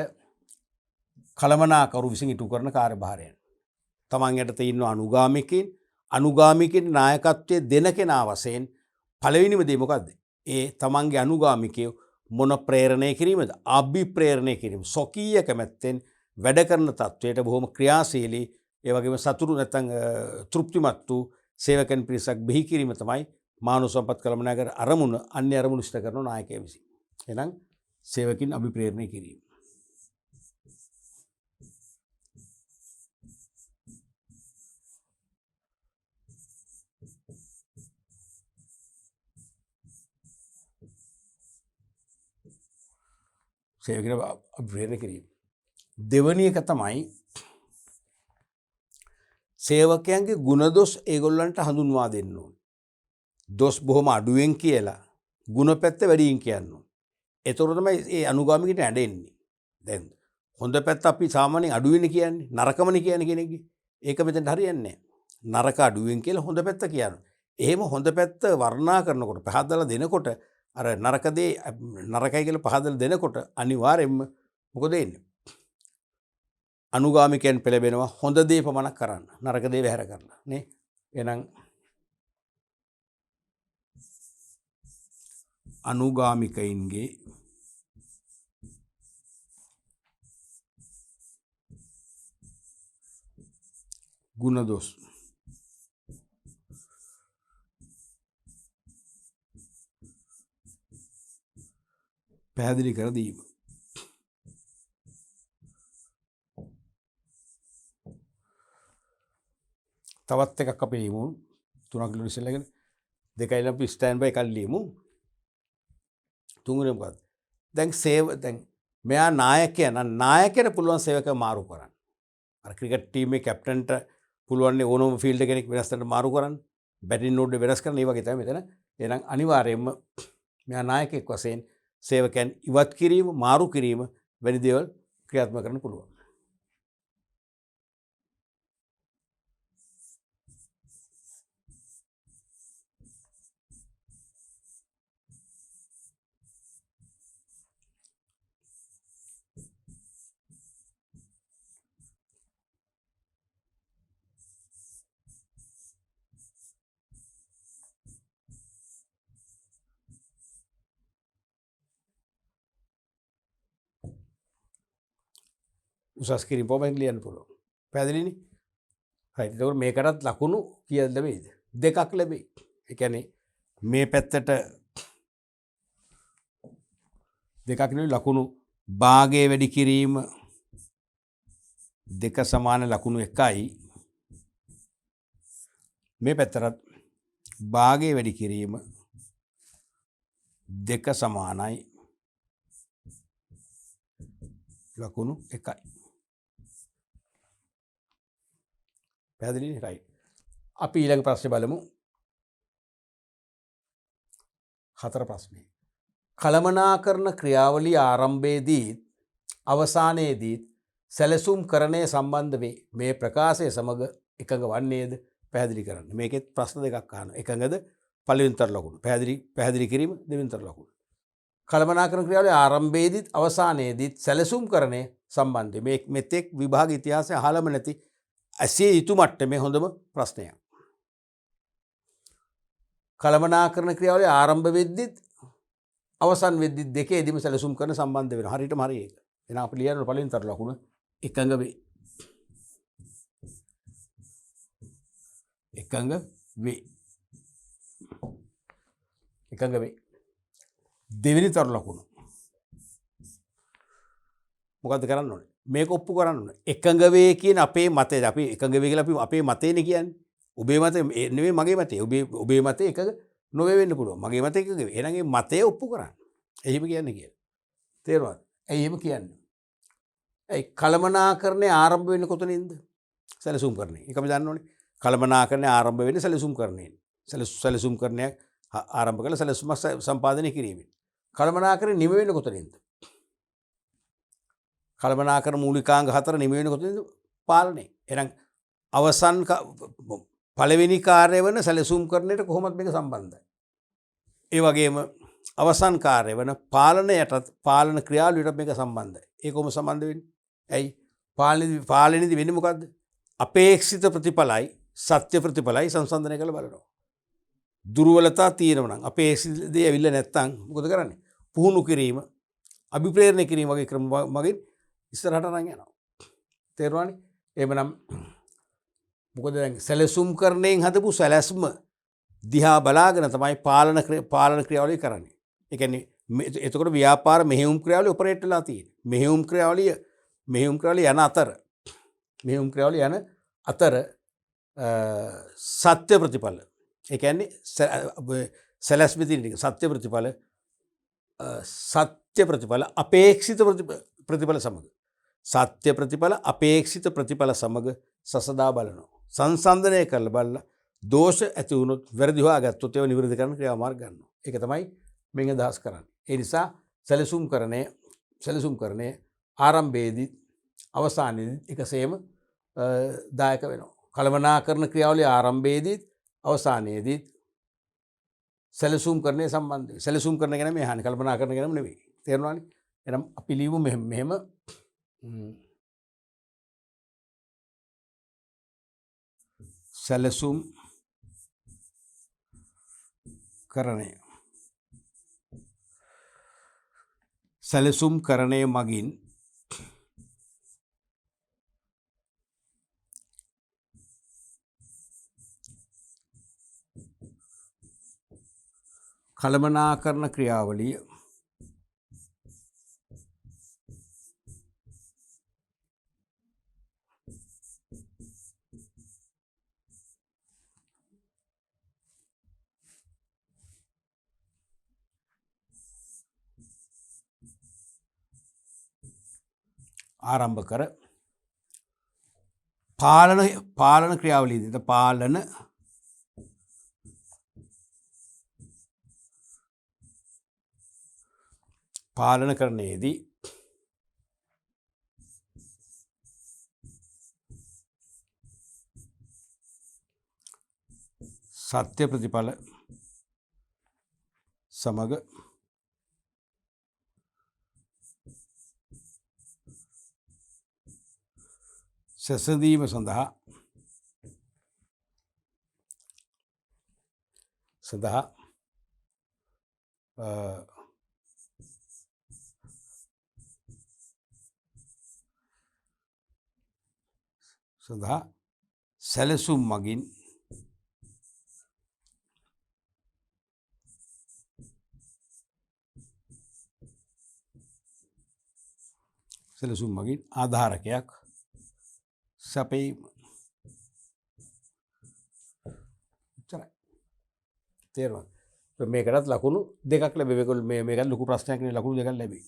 කළමනාකරු විසින් ඉටු කරන කාර්යභාරයන් තමන් යටතේ ඉන්න අනුගාමිකයින් නායකත්වයේ දෙන කෙනා වශයෙන් පළවෙනිම දේ මොකද්ද ඒ තමන්ගේ අනුගාමිකයෝ මොන ප්‍රේරණය කිරීමද අභිප්‍රේරණය කිරීම සොකීය කැමැත්තෙන් වැඩ කරන තත්වයට බොහොම ක්‍රියාශීලී ඒ වගේම සතුරු නැත්නම් තෘප්තිමත් වූ සේවකයන් පිරිසක් බිහි කිරීම තමයි මානව සම්පත් කළමනාකර අරමුණ අන්‍ය අරමුණු ඉෂ්ට කරන නායකයා විසින්. එහෙනම් සේවකින් අභිප්‍රේරණය කිරීම. සේවකින් අභිප්‍රේරණය කිරීම. දෙවැනි එක තමයි සේවකයන්ගේ ගුණදොස් ඒගොල්ලන්ට හඳුන්වා දෙන්න ඕනේ. දොස් බොහොම අඩුවෙන් කියලා ගුණ පැත්ත වැඩියෙන් කියන්න ඕනේ. ඒතකොට තමයි ඒ අනුගාමිකට ඇඬෙන්නේ. දැන් හොඳ පැත්ත අපි සාමාන්‍යයෙන් අඩුවෙන් කියන්නේ නරකමනේ කියන්නේ කෙනෙක්ගේ. ඒක මෙතෙන්ට හරියන්නේ නැහැ. නරක අඩුවෙන් කියලා හොඳ පැත්ත කියනවා. එහෙම හොඳ පැත්ත වර්ණනා කරනකොට පහදලා දෙනකොට අර නරක දේ නරකයි කියලා පහදලා දෙනකොට අනිවාර්යයෙන්ම මොකද වෙන්නේ? අනුගාමිකයන් පෙළඹෙනවා හොඳ දේ පමණක් කරන්න නරක දේ වැහැර කරලා නේ එහෙනම් අනුගාමිකයින්ගේ ගුණදොස් පැහැදිලි කර දීම තවත් එකක් අපි ලියමු 3 කිලෝ ඉස්සෙල්ලාගෙන 2යි අපි ස්ටෑන්ඩ් බයි එකක් ලියමු තුන්වෙනි මොකක්ද දැන් මෙයා නායකයට පුළුවන් සේවක මාරු කරන්න අර ක්‍රිකට් ටීම් එකේ කැප්ටන්ට පුළුවන් නේ ඕනම ෆීල්ඩ් කෙනෙක් වෙනස් කරන්න මාරු කරන්න බැටින් නෝඩ් වෙනස් කරන්න ඒ වගේ තමයි මෙතන එහෙනම් අනිවාර්යයෙන්ම මෙයා නායකයෙක් වශයෙන් සේවකයන් ඉවත් කිරීම මාරු කිරීම වැනි දේවල් ක්‍රියාත්මක කරන්න පුළුවන් උසස් කිරීම පොමෙන් ලියන්න පුළුවන්. පැහැදිලිනේ? රයිට්. ඒකෝර මේකටත් ලකුණු කීයක් ලැබෙයිද? 2ක් ලැබෙයි. ඒ කියන්නේ මේ පැත්තට 2ක් නෙවෙයි ලකුණු භාගයේ වැඩි කිරීම 2 සමාන ලකුණු 1යි. මේ පැත්තට භාගයේ වැඩි කිරීම 2 සමානයි ලකුණු 1යි. පැහැදිලිනේ? රයිට්. අපි ඊළඟ ප්‍රශ්නේ බලමු. 4 ප්‍රශ්නේ. කළමනාකරන ක්‍රියාවලිය ආරම්භයේදී අවසානයේදී සැලසුම් කරණය සම්බන්ධ වේ. මේ ප්‍රකාශය සමග එකඟ වන්නේද? පැහැදිලි කරන්න. මේකෙත් ප්‍රශ්න දෙකක් අහනවා. එකඟද? පළවෙනිතර ලකුණු. පැහැදිලි කිරීම දෙවෙනිතර ලකුණු. කළමනාකරන ක්‍රියාවලිය ආරම්භයේදී අවසානයේදී සැලසුම් කරණය සම්බන්ධ මේ මෙතෙක් විභාග ඉතිහාසයේ අහලම නැති ඇසිය යුතු මට්ටමේ හොඳම ප්‍රශ්නයක්. කළමනාකරන ක්‍රියාවලිය ආරම්භ වෙද්දිත් අවසන් වෙද්දිත් දෙකේදීම සැලසුම් කරන සම්බන්ධ වෙනවා. හරියටම හරි ඒක. එහෙනම් අපි ලියන්න පළවෙනි තර ලකුණ එකඟ වේ. එකඟ වේ. එකඟ වේ. දෙවෙනි තර ලකුණ මොකද්ද කරන්න ඕනේ? මේක ඔප්පු කරන්න ඕනේ. එකඟ වේ කියන අපේ මතය. අපි එකඟ වේ කියලා අපි අපේ මතයනේ කියන්නේ. ඔබේ මතය නෙවෙයි මගේ මතය. ඔබේ මතය එකඟ නොවේ වෙන්න පුළුවන්. මගේ මතය එකඟ වේ. එහෙනම් මේ මතය ඔප්පු කරන්න. එහෙම කියන්නේ කියලා. තේරුණාද? ඇයි එහෙම කියන්නේ? ඇයි කළමනාකරණය ආරම්භ වෙන්නේ කොතනින්ද? සැලසුම් කරන්නේ. ඒක අපි දන්න ඕනේ. කළමනාකරණය ආරම්භ වෙන්නේ සැලසුම් කරණයෙන්. සැලසුම් කරණයක් ආරම්භ කළ සැලසුම සම්පාදනය කිරීමෙන්. කළමනාකරණය නිම වෙන්නේ කොතනින්ද? කළමනාකරණ මූලිකාංග 4 නිම වෙන්නේ කොතනින්ද? පාලනය. එහෙනම් අවසන් පළවෙනි කාර්යය වන සැලසුම් කරණයට කොහොමද මේක සම්බන්ධයි? ඒ වගේම අවසන් කාර්යය වන පාලනයටත් පාලන ක්‍රියාවලියටත් මේක සම්බන්ධයි. ඒක කොහොම සම්බන්ධ වෙන්නේ? ඇයි? පාලනයේදී වෙන්නේ මොකද්ද? අපේක්ෂිත ප්‍රතිඵලයි සත්‍ය ප්‍රතිඵලයි සංසන්දනය කරලා බලනවා. දුර්වලතා තියෙනවා නම් අපේක්ෂිත දේ ඇවිල්ලා නැත්තම් මොකද කරන්නේ? පුහුණු කිරීම, අභිප්‍රේරණය කිරීම වගේ ක්‍රම මගින් ඉස්සරහට අරන් යනවා. තේරුණානේ? එහෙමනම් මොකද දැන් සැලසුම් කරණයෙන් හදපු සැලැස්ම දිහා බලාගෙන තමයි පාලන ක්‍රියාවලිය කරන්නේ. ඒ කියන්නේ එතකොට ව්‍යාපාර මෙහෙයුම් ක්‍රියාවලිය ඔපරේට් වෙලා තියෙන්නේ. මෙහෙයුම් ක්‍රියාවලිය යන අතර සත්‍ය ප්‍රතිඵල. ඒ කියන්නේ සැලැස්මේ තියෙන ටික සත්‍ය ප්‍රතිඵල අපේක්ෂිත ප්‍රතිඵල සමග. සත්‍ය ප්‍රතිඵල අපේක්ෂිත ප්‍රතිඵල සමග සසදා බලනවා. සංසන්දනය කරලා බලලා දෝෂ ඇති වුණොත් වැරදි හොයාගත්තොත් ඒවා නිවැරදි කරන්න ක්‍රියාමාර්ග ගන්නවා. ඒක තමයි මෙන් අදහස් කරන්නේ. ඒ නිසා සැලසුම් කරණය ආරම්භයේදී අවසානයේදී එකසේම දායක වෙනවා. කළමනාකරණ ක්‍රියාවලිය ආරම්භයේදී අවසානයේදී සැලසුම් කරණය සම්බන්ධයි. සැලසුම් කරන ගැන මේ අහන්නේ කළමනාකරණ ගැනම නෙවෙයි. තේරුණානේ? එහෙනම් අපි ලියමු මෙහෙම සැලසුම් කරණය මගින් කළමනාකරණ ක්‍රියාවලිය ආරම්භ කර පාලන ක්‍රියාවලියද පාලන කරණයේදී සත්‍ය ප්‍රතිඵල සමග සැසඳීම සඳහා සැලසුම් මගින් ආධාරකයක් සපයීම. තේරුණාද? මේකටත් ලකුණු දෙකක් ලැබෙයි. මේකත් ලොකු ප්‍රශ්නයක් නේ, ලකුණු දෙකක් ලැබෙයි.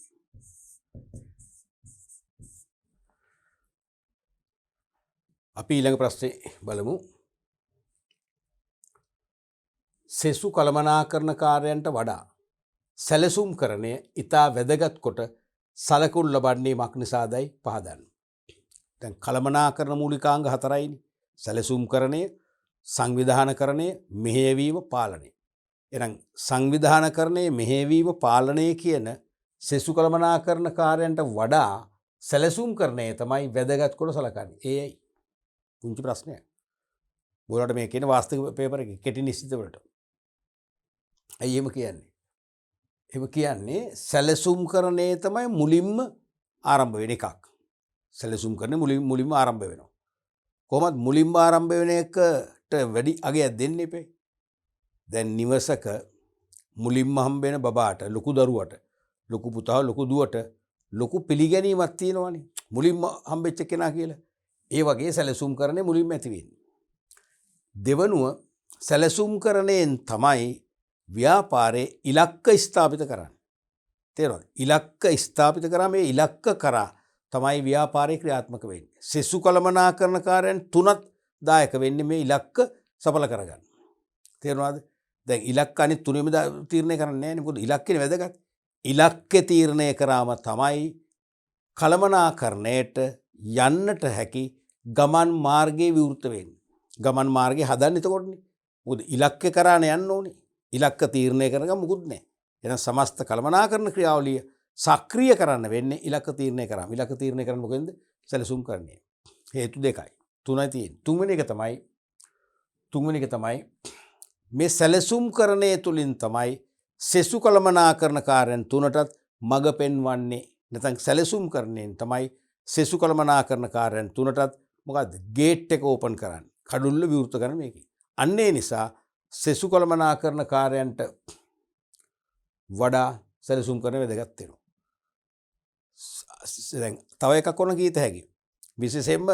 අපි ඊළඟ ප්‍රශ්නේ බලමු. සෙසු කළමනාකරණ කාර්යයන්ට වඩා සැලසුම් කරණය ඉතා වැදගත් කොට සලකුණු ලබන්නේ මක් නිසාදයි පහදන්න. දැන් කළමනාකරණ මූලිකාංග 4යිනේ. සැලසුම් කරණය, සංවිධානකරණය, මෙහෙයවීම, පාලනය. එහෙනම් සංවිධානකරණය, මෙහෙයවීම, පාලනය කියන සෙසු කළමනාකරණ කාර්යයන්ට වඩා සැලසුම් කරණය තමයි වැදගත් කොට සලකන්නේ. ඒයි පුංචි ප්‍රශ්නයක්. බෝලට මේ කියන වාස්තවික පේපර් එකේ කෙටි නිශ්චිත වලට. ඇයි එහෙම කියන්නේ? එහෙම කියන්නේ සැලසුම් කරණය තමයි මුලින්ම ආරම්භ වෙන එකක්. සැලසුම් කරන්නේ මුලින්ම ආරම්භ වෙනවා. කොහොමද මුලින්ම ආරම්භ වෙන එකට වැඩි අගයක් දෙන්න එපේ. දැන් නිවසක මුලින්ම හම්බෙන බබාට, ලොකු දරුවට, ලොකු පුතා, ලොකු දුවට ලොකු පිළිගැනීමක් තියෙනවානේ. මුලින්ම හම්බෙච්ච කෙනා කියලා. ඒ වගේ සැලසුම් කරන්නේ මුලින්ම ඇති වෙන්නේ. දෙවනුව සැලසුම් කරණයෙන් තමයි ව්‍යාපාරයේ ඉලක්ක ස්ථාපිත කරන්නේ. තේරෙනවද? ඉලක්ක ස්ථාපිත කරා මේ ඉලක්ක කරා තමයි ව්‍යාපාරය ක්‍රියාත්මක වෙන්නේ. සෙසු කළමනාකරණකාරයන් තුනක් දායක වෙන්නේ මේ ඉලක්ක සඵල කරගන්න. තේරෙනවද? දැන් ඉලක්ක අනිත් තුනෙම තීරණය කරන්නේ නැහැ නේ. මොකද ඉලක්කනේ වැදගත්. ඉලක්කේ තීරණය කරාම තමයි කළමනාකරණයට යන්නට හැකි ගමන් මාර්ගයේ විවෘත වෙන්නේ. ගමන් මාර්ගය හදන්නේ එතකොටනේ. මොකද ඉලක්කේ කරානේ යන්න ඕනේ. ඉලක්ක තීරණය කරගම මුකුත් නැහැ. එහෙනම් සමස්ත කළමනාකරණ ක්‍රියාවලිය සක්‍රිය කරන්න වෙන්නේ ඉලක්ක තීරණය කරාම. ඉලක්ක තීරණය කරන්න මොකෙන්ද? සැලසුම් කරන්නේ. හේතු දෙකයි. තුනයි තියෙන්නේ. තුන්වෙනි එක තමයි මේ සැලසුම් කරණය තුලින් තමයි සෙසු කළමනාකරණකාරයන් තුනටත් මඟ පෙන්වන්නේ. නැත්නම් සැලසුම් කරණයෙන් තමයි සෙසු කළමනාකරණකාරයන් තුනටත් මොකද්ද? ගේට් එක ඕපන් කරන්නේ. කඩුල්ල විවෘත කරන මේකේ. අන්න ඒ නිසා සෙසු කළමනාකරණකාරයන්ට වඩා සැලසුම් කරන වැදගත් වෙනවා. දැන් තව එකක් ඕන කීත හැකි. විශේෂයෙන්ම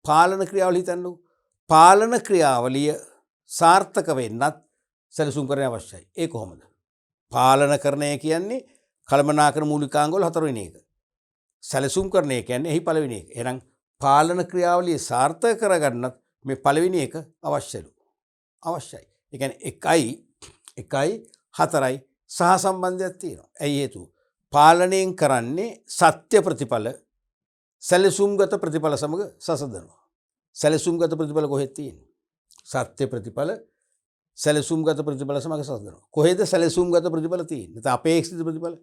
පාලන ක්‍රියාවලිය හිතන්නකෝ. පාලන ක්‍රියාවලිය සාර්ථක වෙන්නත් සැලසුම් කරන්න අවශ්‍යයි. ඒ කොහොමද? පාලනකරණය කියන්නේ කළමනාකරණ මූලිකාංග වල හතරවෙනි එක. සැලසුම් කරණය කියන්නේ එහි පළවෙනි එක. එහෙනම් පාලන ක්‍රියාවලිය සාර්ථක කරගන්නත් මේ පළවෙනි එක අවශ්‍යයි. ඒ කියන්නේ 1යි 4යි සහ සම්බන්ධයක් තියෙනවා. ඇයි හේතුව? පාලනයෙන් කරන්නේ සත්‍ය ප්‍රතිඵල සැලසුම්ගත ප්‍රතිඵල සමග සසඳනවා. සැලසුම්ගත ප්‍රතිඵල කොහෙද තියෙන්නේ? සත්‍ය ප්‍රතිඵල සැලසුම්ගත ප්‍රතිඵල සමග සසඳනවා. කොහෙද සැලසුම්ගත ප්‍රතිඵල තියෙන්නේ? නැත්නම් අපේක්ෂිත ප්‍රතිඵල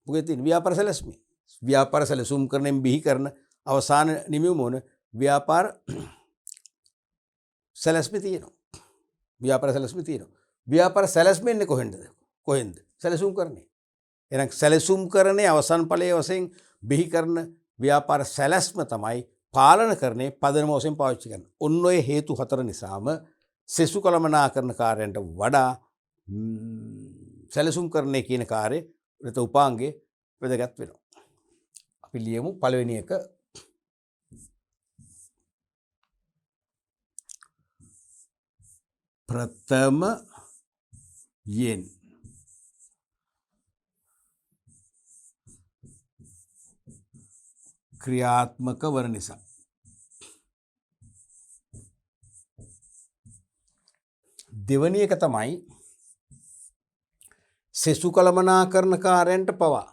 මොකෙද තියෙන්නේ? ව්‍යාපාර සැලැස්මේ. ව්‍යාපාර සැලසුම් කරනෙන් බිහි කරන අවසාන නිමවුම මොන ව්‍යාපාර සැලැස්මේ තියෙනවා. ව්‍යාපාර සැලැස්මේ තියෙනවා. ව්‍යාපාර සැලැස්මෙන්නේ කොහෙන්ද? සැලසුම් කරන්නේ. එහෙනම් සැලසුම් කරන්නේ අවසන් ඵලයේ වශයෙන් බිහි කරන ව්‍යාපාර සැලැස්ම තමයි පාලන කරන්නේ පදනම වශයෙන් පාවිච්චි කරන්නේ. ඔන්න ඔය හේතු හතර නිසාම සෙසු කළමනාකරණකාරයන්ට වඩා සැලසුම් කරන්නේ කියන කාර්යය නැත්නම් උපාංගයේ වැදගත් වෙනවා. අපි ලියමු පළවෙනි එක. ප්‍රථම යෙන් ක්‍රියාත්මක වන නිසා. දෙවැනි එක තමයි සෙසු කළමනාකරණකාරයන්ට පවා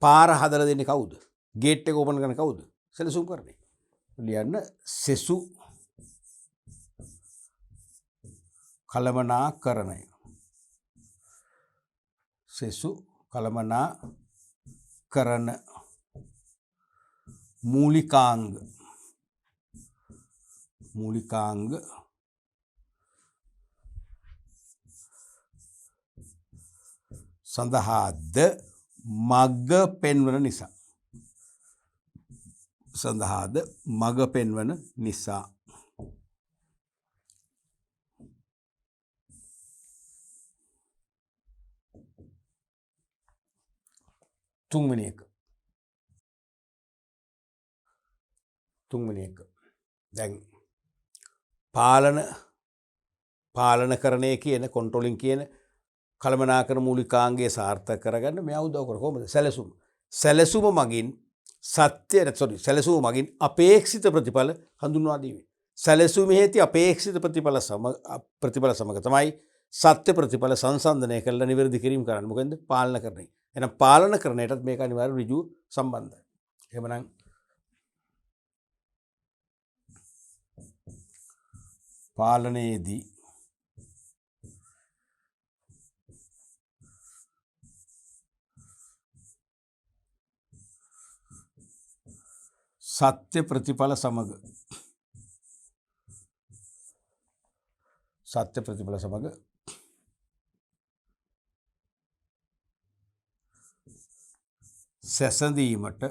පාර හදලා දෙන්නේ කවුද? ගේට් එක ඕපන් කරන කවුද? සැලසුම් කරන්නේ. ලියන්න සෙසු කළමනාකරණය. සෙසු කළමනාකරණ මූලිකාංග සඳහාද මග පෙන්වන නිසා. තුන්වෙනි එක. දැන් පාලනකරණය කියන කොන්ට්‍රෝලින් කියන කළමනාකරණ මූලිකාංගයේ සාර්ථක කරගන්න මෙයා උදව් කර කොහොමද? සැලසුම මගින් සැලසුම මගින් අපේක්ෂිත ප්‍රතිඵල හඳුන්වා දීමේ. සැලසුමේදී අපේක්ෂිත ප්‍රතිඵල සමග තමයි සත්‍ය ප්‍රතිඵල සංසන්දනය කරලා නිවැරදි කිරීම කරන්නේ. මොකෙන්ද? පාලනකරණය. එහෙනම් පාලනකරණයටත් මේක අනිවාර්ය ඍජුව සම්බන්ධයි. එහෙමනම් පාලනයේදී සත්‍ය ප්‍රතිඵල සමග සැසඳීමට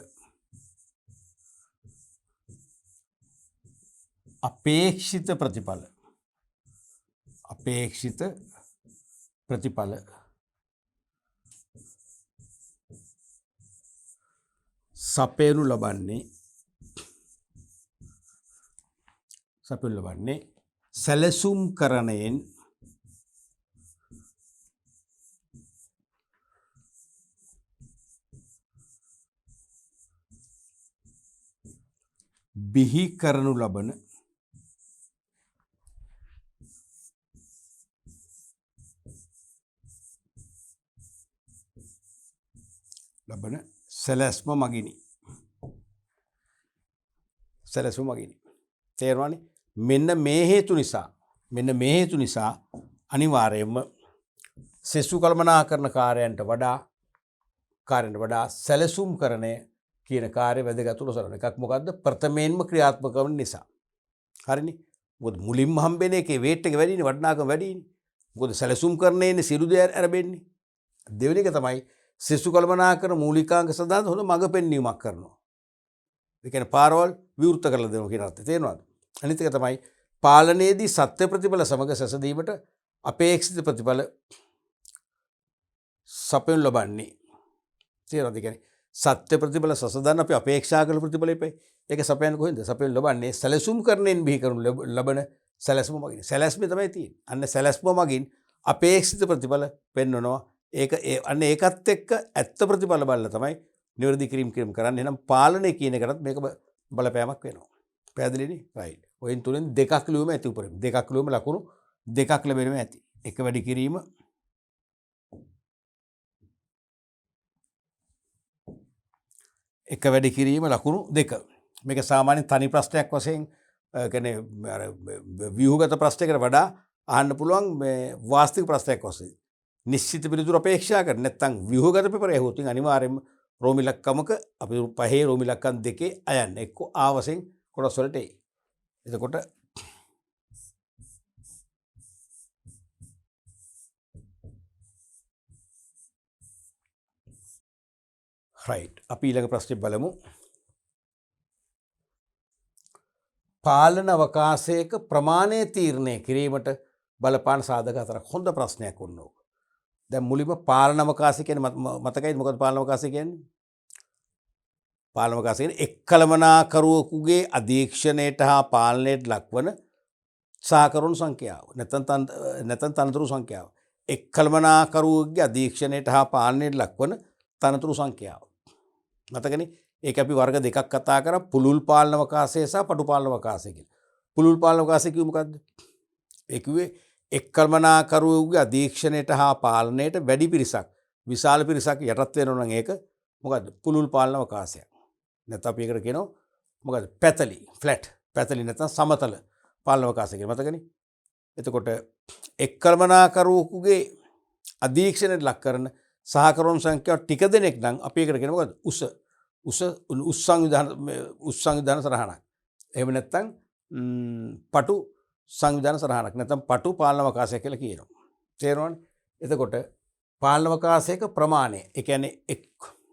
අපේක්ෂිත ප්‍රතිඵල සපයනු ලබන්නේ සැලසුම් කරණයෙන් බිහි කරනු ලබන සැලැස්ම මගිනි. තේරුණානේ? මෙන්න මේ හේතු නිසා අනිවාර්යයෙන්ම සෙසු කළමනාකරණ කාර්යයන්ට වඩා සැලසුම් කරණය කියන කාර්ය වැදගත්ව සලකන එකක්. මොකද්ද? ප්‍රථමයෙන්ම ක්‍රියාත්මක වන නිසා. හරිනේ? මොකද මුලින්ම හම්බෙන එකේ වේට් එක වැඩිනේ, වටිනාකම වැඩිනේ. මොකද සැලසුම් කරණයනේ සියලු දේ අරබෙන්නේ. දෙවෙනි එක තමයි සෙසු කළමනාකරණ මූලිකාංග සඳහා හොඳ මඟ පෙන්වීමක් කරනවා. ඒ කියන්නේ පාරවල් විවෘත කරලා දෙනවා කියන අර්ථය. තේරෙනවද? අනිත් එක තමයි පාලනයේදී සත්‍ය ප්‍රතිඵල සමග සැසඳීමට අපේක්ෂිත ප්‍රතිඵල සපයනු ලබන්නේ. තේරෙනවද? කියන්නේ සත්‍ය ප්‍රතිඵල සසඳන්න අපි අපේක්ෂා කළ ප්‍රතිඵලෙපයි. ඒක සපයන්නේ කොහෙන්ද? සපයනු ලබන්නේ සැලසුම් කරණයෙන් බිහි කරනු ලබන සැලැස්ම මගින්. සැලැස්ම තමයි තියෙන්නේ. අන්න සැලැස්ම මගින් අපේක්ෂිත ප්‍රතිඵල පෙන්වනවා. ඒකත් එක්ක ඇත්ත ප්‍රතිඵල බලලා තමයි නිවැරදි කිරීම කරන්නේ. එහෙනම් පාලනය කියන එකටත් මේක බලපෑමක් වෙනවා. පැහැදිලිනේ? රයිට්. ඔයින් තුනෙන් දෙකක් ලියුම ඇති උපරිම. දෙකක් ලියුම ලකුණු දෙකක් ලැබෙනවා ඇති. එක වැඩි කිරීම ලකුණු 2. මේක සාමාන්‍යයෙන් තනි ප්‍රශ්නයක් වශයෙන් කියන්නේ අර ව්‍යුහගත ප්‍රශ්නයකට වඩා අහන්න පුළුවන් මේ වාස්තවික ප්‍රශ්නයක් වශයෙන්. නිශ්චිත පිළිතුරු අපේක්ෂා කර නැත්නම් ව්‍යුහගත පෙපර ඇහුවොත් අනිවාර්යයෙන්ම රෝම ඉලක්කමක අපි පහේ රෝම ඉලක්කම් දෙකේ අයන්න එක්ක ආවසෙන් කොටස් වලට එයි. එතකොට රයිට්. අපි ඊළඟ ප්‍රශ්නේ බලමු. පාලන අවකාශයක ප්‍රමාණය තීරණය කිරීමට බලපාන සාධක හතරක්. හොඳ ප්‍රශ්නයක් වුණා. දැන් මුලින්ම පාලන අවකාශය කියන්නේ මතකයිද මොකද පාලන අවකාශය කියන්නේ? පාලන අවකාශය කියන්නේ එක්කලමනාකරුවෙකුගේ අධීක්ෂණයට හා පාලනයට ලක්වන සහකරුණු සංඛ්‍යාව. නැත්නම් තනතුරු සංඛ්‍යාව. එක්කලමනාකරුවෙකුගේ අධීක්ෂණයට හා පාලනයට ලක්වන තනතුරු සංඛ්‍යාව. මතකනේ? ඒක අපි වර්ග දෙකක් කතා කරා. පුළුල් පාලන අවකාශය සහ පටු පාලන අවකාශය කියලා. පුළුල් පාලන අවකාශය කිව්ව මොකද්ද? ඒ කිව්වේ එක්කල්මනාකරුවෙකුගේ අධීක්ෂණයට හා පාලනයට වැඩි පිරිසක්, විශාල පිරිසක් යටත් වෙනවා නම් ඒක මොකද්ද? පුළුල් පාලන අවකාශයක්. නැත්නම් අපි ඒකට කියනවා මොකද්ද? පැතලි, ෆ්ලැට්. පැතලි නැත්නම් සමතල පාලන අවකාශය කියලා. මතකනේ? එතකොට එක්කල්මනාකරුවෙකුගේ අධීක්ෂණයට ලක් කරන සහකරුණු සංඛ්‍යාව ටික දෙනෙක් නම් අපි ඒකට කියනවා මොකද්ද? උස් සංවිධාන සරහනක්. එහෙම නැත්නම් පටු සංවිධාන සරහනක් නැත්නම් පටු පාලන අවකාශය කියලා කියනවා. තේරෙනවද? එතකොට පාලන අවකාශයක ප්‍රමාණය ඒ කියන්නේ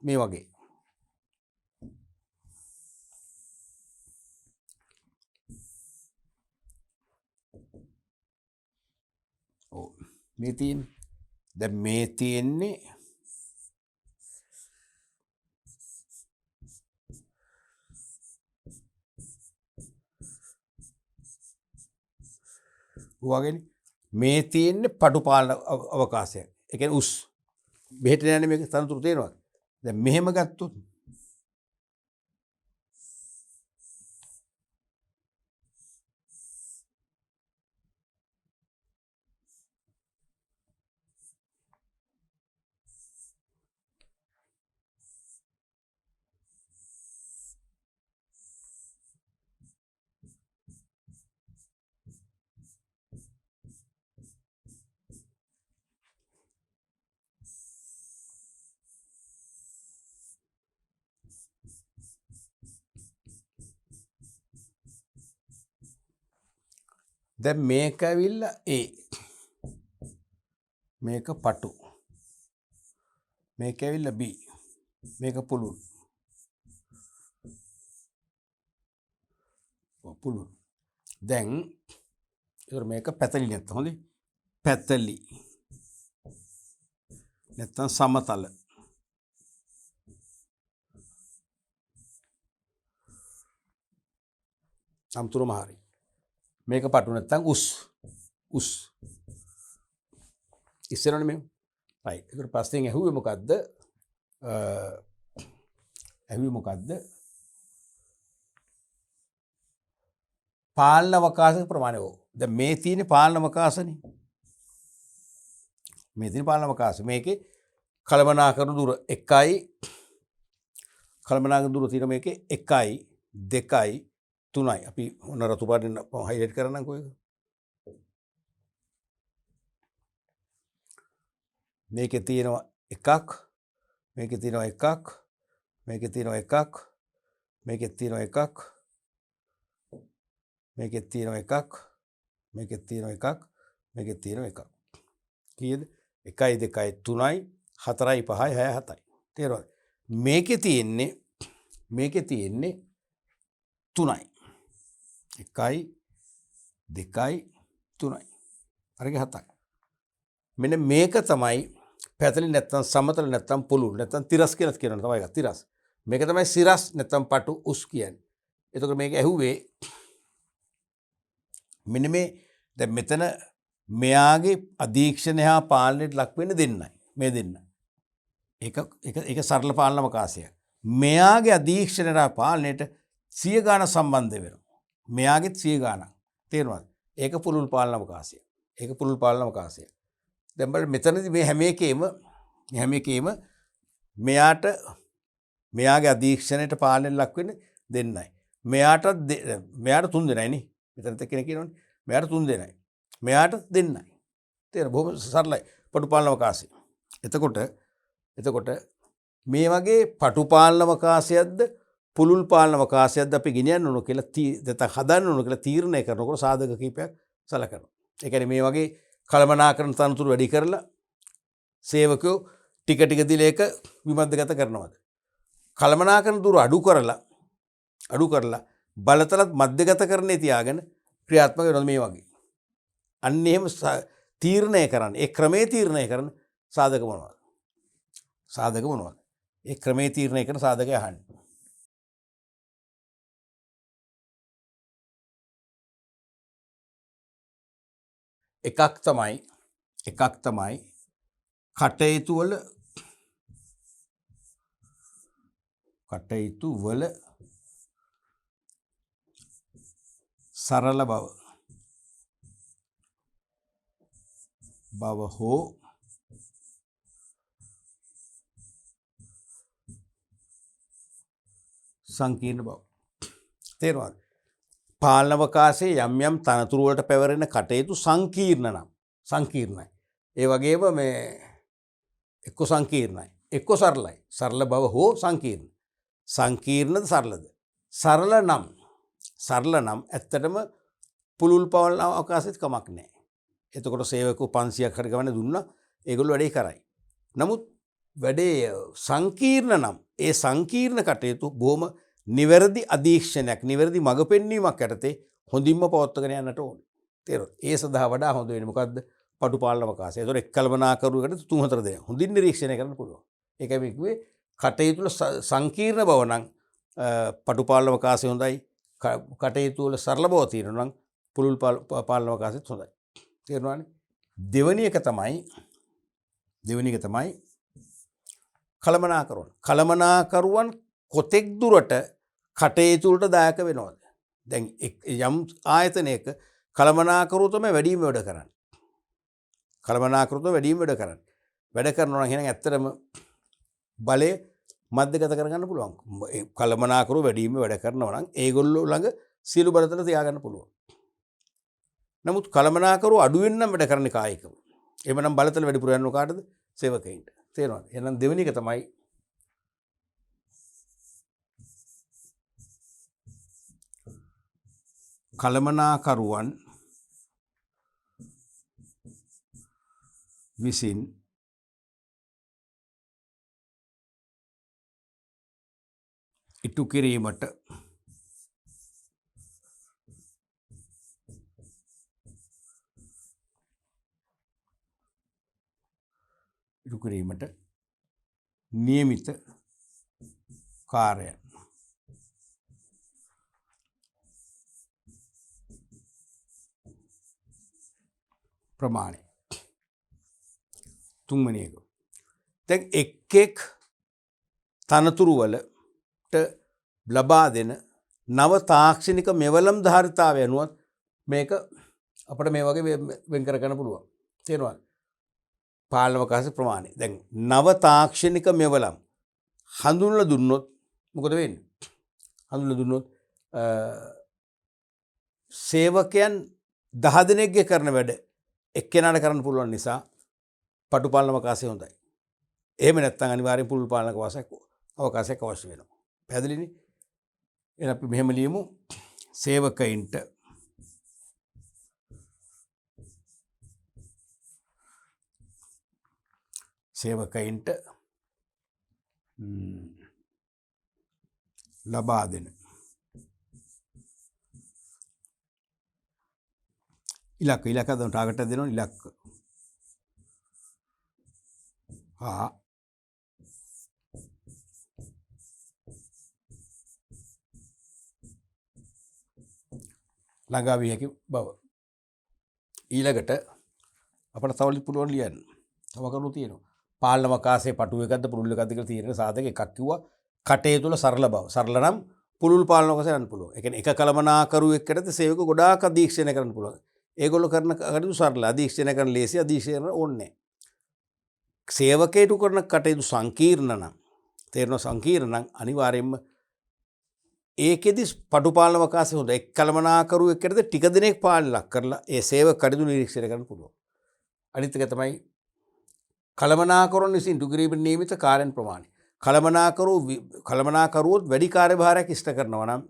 මේ වගේ. ඔව් මේ තියෙන්නේ. දැන් මේ තියෙන්නේ වගේනේ. මේ තියෙන්නේ පටු පාලන අවකාශයක්. ඒ කියන්නේ උස්. මෙහෙට යන්නේ මේක තනතුරු තේරෙනවද? දැන් මෙහෙම ගත්තොත් දැන් මේක ඇවිල්ලා A. මේක පටු. මේක ඇවිල්ලා B. මේක පුළුල්. පුළුල්. දැන් ඒතර මේක පැතලි නැත්නම් හොඳයි. පැතලි. නැත්නම් සමතල. සම්තුරම හරි. මේක පටු නැත්නම් උස්. උස්. ඉස්සරහනේ මේ. right. ඒතර පස්යෙන් ඇහුවේ මොකද්ද? ඇහුවේ මොකද්ද? පාලන අවකාශක ප්‍රමාණය. දැන් මේ තියෙන පාලන අවකාශනේ. මේ තියෙන පාලන අවකාශය. මේකේ කළමනාකරන දුර 1යි. කළමනාකරන දුර තියෙන මේකේ 1යි 2යි 3යි. අපි ඔන්න රතු පාටින් හයිලයිට් කරනම්කෝ ඒක. මේකේ තියෙනවා 1ක්. මේකේ තියෙනවා 1ක්. මේකේ තියෙනවා 1ක්. මේකේ තියෙනවා 1ක්. මේකේ තියෙනවා 1ක්. මේකේ තියෙනවා 1ක්. මේකේ තියෙනවා 1ක්. කීයද? 1යි 2යි 3යි 4යි 5යි 6යි 7යි. තේරුණාද? මේකේ තියෙන්නේ 3යි. 1යි 2යි 3යි. අරගේ 7යි. මෙන්න මේක තමයි පැතලි නැත්තම් සමතල නැත්තම් පුළුල් නැත්තම් තිරස් කියලා කියනවා තමයි ඒක තිරස්. මේක තමයි සිරස් නැත්තම් පටු උස් කියන්නේ. එතකොට මේක ඇහුවේ මෙන්න මේ දැන් මෙතන මෙයාගේ අධීක්ෂණය හා පාලනයට ලක් වෙන්න දෙන්නයි. මේ දෙන්න. ඒක සරල පාලන අවකාශයක්. මෙයාගේ අධීක්ෂණයට හා පාලනයට 100 ගාණක් සම්බන්ධ වෙනවා. මෙයාගෙත් 100 ගාණක්. තේරුණාද? ඒක පුළුල් පාලන අවකාශය. ඒක පුළුල් පාලන අවකාශය. දැන් බලන්න මෙතනදී මේ හැම එකේම මෙයාට මෙයාගේ අධීක්ෂණයට පාලනයට ලක් වෙන්න දෙන්නයි. මෙයාට 3 දෙනයි නේ. මෙතනත් කෙනෙක් කියනවනේ. මෙයාට 3 දෙනයි. මෙයාට දෙන්නයි. තේරෙනවද? බොහොම සරලයි. පටු පාලන අවකාශය. එතකොට මේ වගේ පටු පාලන අවකාශයක්ද පුළුල් පාලන අවකාශයක්ද අපි ගෙනියන්න ඕන කියලා නැත්නම් හදන්න ඕන කියලා තීරණය කරනකොට සාධක කීපයක් සලකනවා. ඒ කියන්නේ මේ වගේ කළමනාකරන තනතුරු වැඩි කරලා සේවකයෝ ටික දීලා ඒක විමර්ශනගත කරනවාද? කළමනාකරන දුර අඩු කරලා බලතලත් මධ්‍යගතකරණේ තියාගෙන ක්‍රියාත්මක වෙනවා මේ වගේ. අන්න එහෙම තීරණය කරන්න. ඒ ක්‍රමයේ තීරණය කරන සාධක මොනවද? ඒ ක්‍රමයේ තීරණය කරන සාධකය අහන්න. එකක් තමයි කටයුතු වල සරල බව හෝ සංකීර්ණ බව. තේරුණාද? පාලන අවකාශයේ යම් තනතුරු වලට පැවරෙන කටයුතු සංකීර්ණයි. ඒ වගේම මේ එක්ක සංකීර්ණයි, එක්ක සරලයි. සරල බව හෝ සංකීර්ණ. සංකීර්ණද සරලද? සරල නම් ඇත්තටම පුළුල් පාලන අවකාශෙත් කමක් නැහැ. එතකොට සේවකව 500ක් හරි ගමන දුන්නා ඒගොල්ලෝ වැඩේ කරයි. නමුත් වැඩේ සංකීර්ණ නම් ඒ සංකීර්ණ කටයුතු බොහොම නිවැරදි අධීක්ෂණයක් නිවැරදි මඟ පෙන්වීමක් යටතේ හොඳින්ම පවත්වාගෙන යන්නට ඕනේ. තේරුණාද? ඒ සඳහා වඩා හොඳ වෙන්නේ මොකද්ද? පටු පාලන අවකාශය. ඒතකොට එක් කළමනාකරුවෙකුට 3-4 දෙනෙක් හොඳින් නිරීක්ෂණය කරන්න පුළුවන්. ඒකයි මේ කිව්වේ කටයුතු වල සංකීර්ණ බව නම් පටු පාලන අවකාශය හොඳයි. කටයුතු වල සරල බව තියෙනවා නම් පුළුල් පාලන අවකාශයත් හොඳයි. තේරුණානේ? දෙවෙනි එක තමයි කළමනාකරුවන් කොතෙක් දුරට කටයුතු වලට දායක වෙනවද? දැන් යම් ආයතනයක කළමනාකරුවෝ තමයි වැඩිම වැඩ කරන්නේ. වැඩ කරනවා නම් එහෙනම් ඇත්තටම බලය මධ්‍යගත කරගන්න පුළුවන්. කළමනාකරුවෝ වැඩිම වැඩ කරනවා නම් ඒගොල්ලෝ ළඟ සියලු බලතල තියාගන්න පුළුවන්. නමුත් කළමනාකරුවෝ අඩුවෙන් නම් වැඩ කරන්නේ කායිකව. එහෙමනම් බලතල වැඩිපුර යනවා කාටද? සේවකයින්ට. තේරෙනවද? එහෙනම් දෙවෙනි එක තමයි කළමනාකරුවන් විසින් ඉටු කිරීමට නියමිත කාර්යයන් ප්‍රමාණය. තුන්වෙනි එක. දැන් එක් තනතුරු වලට ලබා දෙන නව තාක්ෂණික මෙවලම් ධාරිතාවය අනුව මේක අපිට මේ වගේ වෙන් කර ගන්න පුළුවන්. තේරුණාද? පාලන අවකාශ ප්‍රමාණය. දැන් නව තාක්ෂණික මෙවලම් හඳුන්වලා දුන්නොත් මොකද වෙන්නේ? හඳුන්වලා දුන්නොත් සේවකයන් 10 දෙනෙක්ගේ කරන වැඩ එක්කෙනාට කරන්න පුළුවන් නිසා පටු පාලන අවකාශය හොඳයි. එහෙම නැත්නම් අනිවාර්යෙන් පුළුල් පාලන අවකාශයක් අවශ්‍ය වෙනවා. පැහැදිලිනේ? එහෙනම් අපි මෙහෙම ලියමු. සේවකයින්ට ලබා දෙන ඉලක්ක හදන ටාගට් එක දෙනවා. ඉලක්ක හා ළඟා විය හැකි බව. ඊළඟට අපිට තවලි පුළුවන් ලියන්න. තව කරුණු තියෙනවා. පාලන අවකාශයේ පටු එකක්ද පුළුල් එකක්ද කියලා තීරණ සාධක එකක් කිව්වා. කටේ තුල සරල බව. සරල නම් පුළුල් පාලන අවකාශය යන්න පුළුවන්. ඒ කියන්නේ එක කළමනාකරුවෙක්ට සේවක ගොඩාක් අධීක්ෂණය කරන්න පුළුවන්. ඒගොල්ලෝ කරන කටයුතු සරල. අධීක්ෂණය කරන ලේසි. අධීක්ෂණය ඕනේ. සේවකයෙකු කරන කටයුතු සංකීර්ණ නම් තේරෙනවා. සංකීර්ණ නම් අනිවාර්යයෙන්ම ඒකෙදි පටු පාලන අවකාශය හොඳ. එක් කළමනාකරුවෙක්ට ටික දිනක් පාලනයක් කරලා ඒ සේවක කටයුතු නිරීක්ෂණය කරන්න පුළුවන්. අනිත් එක තමයි කළමනාකරුවන් විසින් ඉටු කිරීමට නියමිත කාර්යයන් ප්‍රමාණය. කළමනාකරුවොත් වැඩි කාර්යභාරයක් ඉෂ්ට කරනවා නම්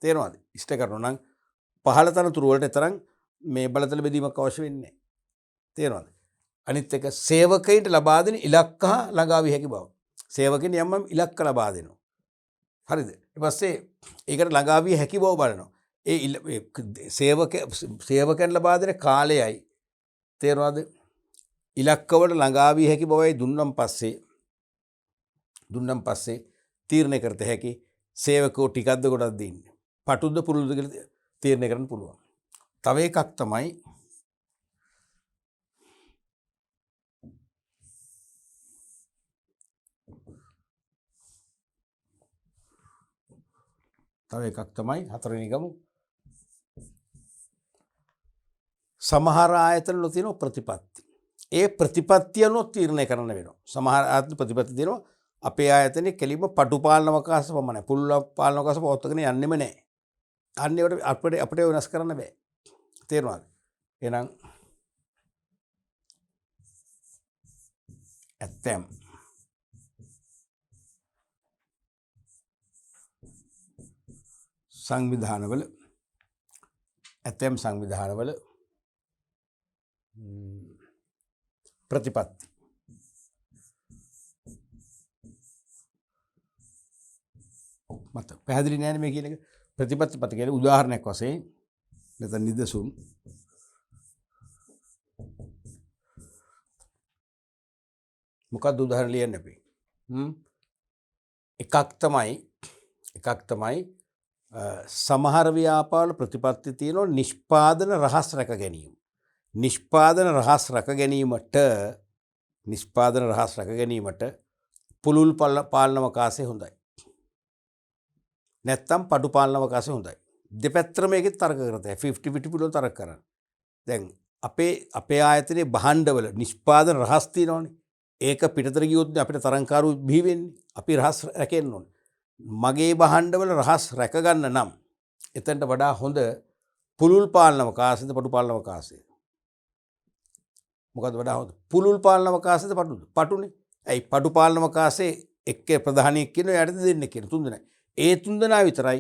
තේරෙනවද? ඉෂ්ට කරනවා නම් පහළ තනතුරු වලට තරම් මේ බලතල බෙදීමක් අවශ්‍ය වෙන්නේ නැහැ. තේරෙනවද? අනිත් එක සේවකයින්ට ලබා දෙන ඉලක්ක හා ළඟා විය හැකි බව. සේවකයන් යම් ඉලක්ක ලබා දෙනවා. හරිද? ඊට පස්සේ ඒකට ළඟා විය හැකි බව බලනවා. ඒ සේවකයන් ලබා දෙන කාලයයි තේරෙනවද? ඉලක්කවල ළඟා විය හැකි බවයි දුන්නම් පස්සේ තීරණය කරත හැකි සේවකෝ ටිකක්ද ගොඩක් දෙන්නේ. පටුද්ද පුරුද්ද කියලා තීරණය කරන්න පුළුවන්. තව එකක් තමයි හතරවෙනි ගමු. සමහර ආයතන වල තියෙන ප්‍රතිපත්ති. ඒ ප්‍රතිපත්ති අනුව තීරණය කරන්න වෙනවා. සමහර ආයතන ප්‍රතිපත්ති දෙනවා. අපේ ආයතනයේ කෙලින්ම පටු පාලන අවකාශ පමණයි. පුළුල් පාලන අවකාශ පවත්වාගෙන යන්නෙම නැහැ. අන්න ඒකට අපිට වෙනස් කරන්න බෑ. තේරුණාද? එහෙනම් ඇත්තම් සංවිධානවල ප්‍රතිපත්ති මත පැහැදිලි නෑනේ මේ කියන එක. ප්‍රතිපත්ති පත කියන්නේ උදාහරණයක් වශයෙන් නැත්නම් නිදසුන් මොකක්ද උදාහරණ ලියන්න අපි. එකක් තමයි සමහර ව්‍යාපාරවල ප්‍රතිපත්ති තියෙනවා නිෂ්පාදන රහස් රැක ගැනීම. නිෂ්පාදන රහස් රැක ගැනීමට පුළුල් පාලන අවකාශය හොඳයි. නැත්තම් පටු පාලන අවකාශය හොඳයි. දෙපැත්තම මේකෙත් තර්ක කරතයි 50-50 පුළුවන් තර්ක කරන්න. දැන් අපේ ආයතනයේ භාණ්ඩවල නිෂ්පාදන රහස් තියෙනවනේ. ඒක පිටතට ගියොත් අපිට තරංකාරු බිහි වෙන්නේ. අපි රහස් රැකෙන්න ඕනේ. මගේ භාණ්ඩවල රහස් රැක ගන්න නම් එතනට වඩා හොඳ පුළුල් පාලන අවකාශයද පටු පාලන අවකාශයද? මොකද වඩා හොඳ? පුළුල් පාලන අවකාශයද පටුද? පටුනේ. ඇයි පටු පාලන අවකාශයේ එක්ක ප්‍රධානියෙක් කියනවා යට දෙන්නෙක් කියනවා තුන්දෙනා. ඒ තුන්දෙනා විතරයි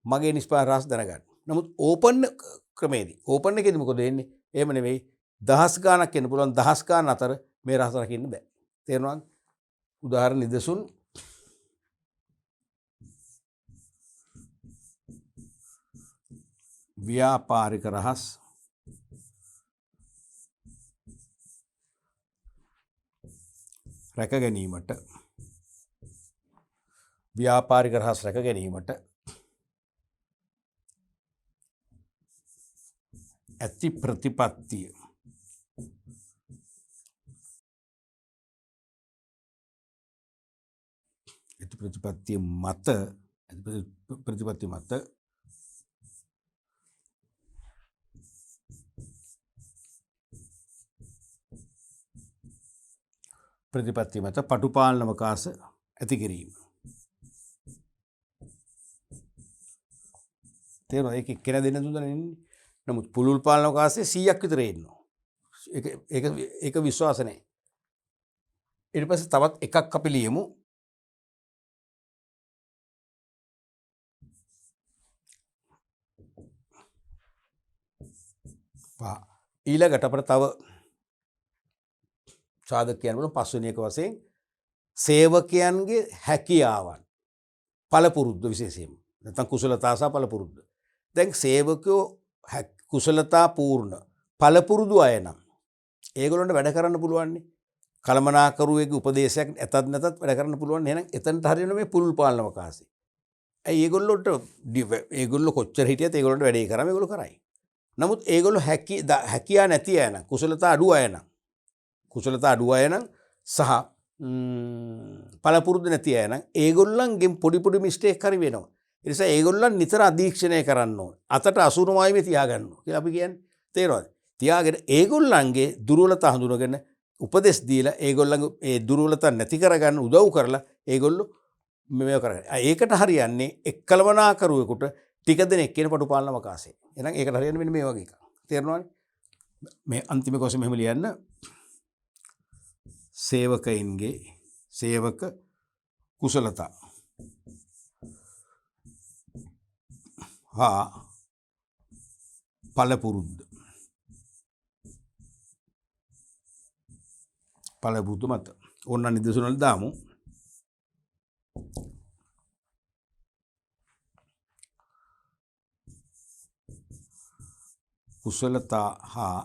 මගේ නිෂ්පාදන රහස් දැනගන්න. නමුත් ඕපන් ක්‍රමේදී ඕපන් එකේදී මොකද වෙන්නේ? එහෙම නෙවෙයි. දහස් ගාණක් එන්න පුළුවන්. දහස් ගාණ අතර මේ රහස් රකින්න බෑ. තේරුණාද? උදාහරණ නිදසුන් ව්‍යාපාරික රහස් රැක ගැනීමට ව්‍යාපාරික රහස් රැක ගැනීමට ඇති ප්‍රතිපත්තිය ප්‍රතිපත්ති මත පටුපාලන අවකාශ ඇති කිරීම. තේරෙනවද? ඒක කෙන දෙන්න දුන්නනේ. නමුත් පුළුල් පාලන අවකාශයේ 100ක් විතර ඉන්නවා. ඒක විශ්වාස නැහැ. ඊට පස්සේ තවත් එකක් අපි ලියමු. ඊළඟට අපිට තව සාධකයන් වල පස්වෙනි එක වශයෙන් සේවකයන්ගේ හැකියාවන් පළපුරුද්ද විශේෂයෙන්ම නැත්නම් කුසලතා සහ පළපුරුද්ද. දැන් සේවකයෝ කුසලතා පූර්ණ පළපුරුදු අය නම් ඒගොල්ලන්ට වැඩ කරන්න පුළුවන් නේ. කළමනාකරුවෙකුගේ උපදේශයක් ඇතත් නැතත් වැඩ කරන්න පුළුවන්. එහෙනම් එතනට හරියන මේ පුළුල් පාලන අවකාශය. ඇයි ඒගොල්ලෝ කොච්චර හිටියත් ඒගොල්ලන්ට වැඩේ කරාම ඒගොල්ලෝ කරයි. නමුත් ඒගොල්ලෝ හැකියා නැති අය නම් කුසලතා අඩු අය නම් සහ පළපුරුදු නැති අය නම් ඒගොල්ලන්ගෙන් පොඩි මිස්ටේක් හරි වෙනවා. ඒ නිසා ඒගොල්ලන් නිතර අධීක්ෂණය කරන්න ඕනේ. අතට අසුරුමායිමේ තියාගන්න ඕනේ කියලා අපි කියන්නේ. තේරෙනවද? තියාගෙන ඒගොල්ලන්ගේ දුර්වලතා හඳුනගෙන උපදෙස් දීලා ඒගොල්ලන්ගේ ඒ දුර්වලතා නැති කරගන්න උදව් කරලා ඒගොල්ලෝ මේව කරගන්න. ඒකට හරියන්නේ එක්කලමනාකරුවෙකුට ටික දෙනෙක් කියන පටුපාලන අවකාශය. එහෙනම් ඒකට හරියන්නේ මෙන්න මේ වගේ එකක්. තේරෙනවද? මේ අන්තිම කොටස මෙහෙම ලියන්න. සේවකයින්ගේ සේවක කුසලතා හා පළපුරුදු මත ඕන්න නිදසුන වල දාමු. කුසලතා හා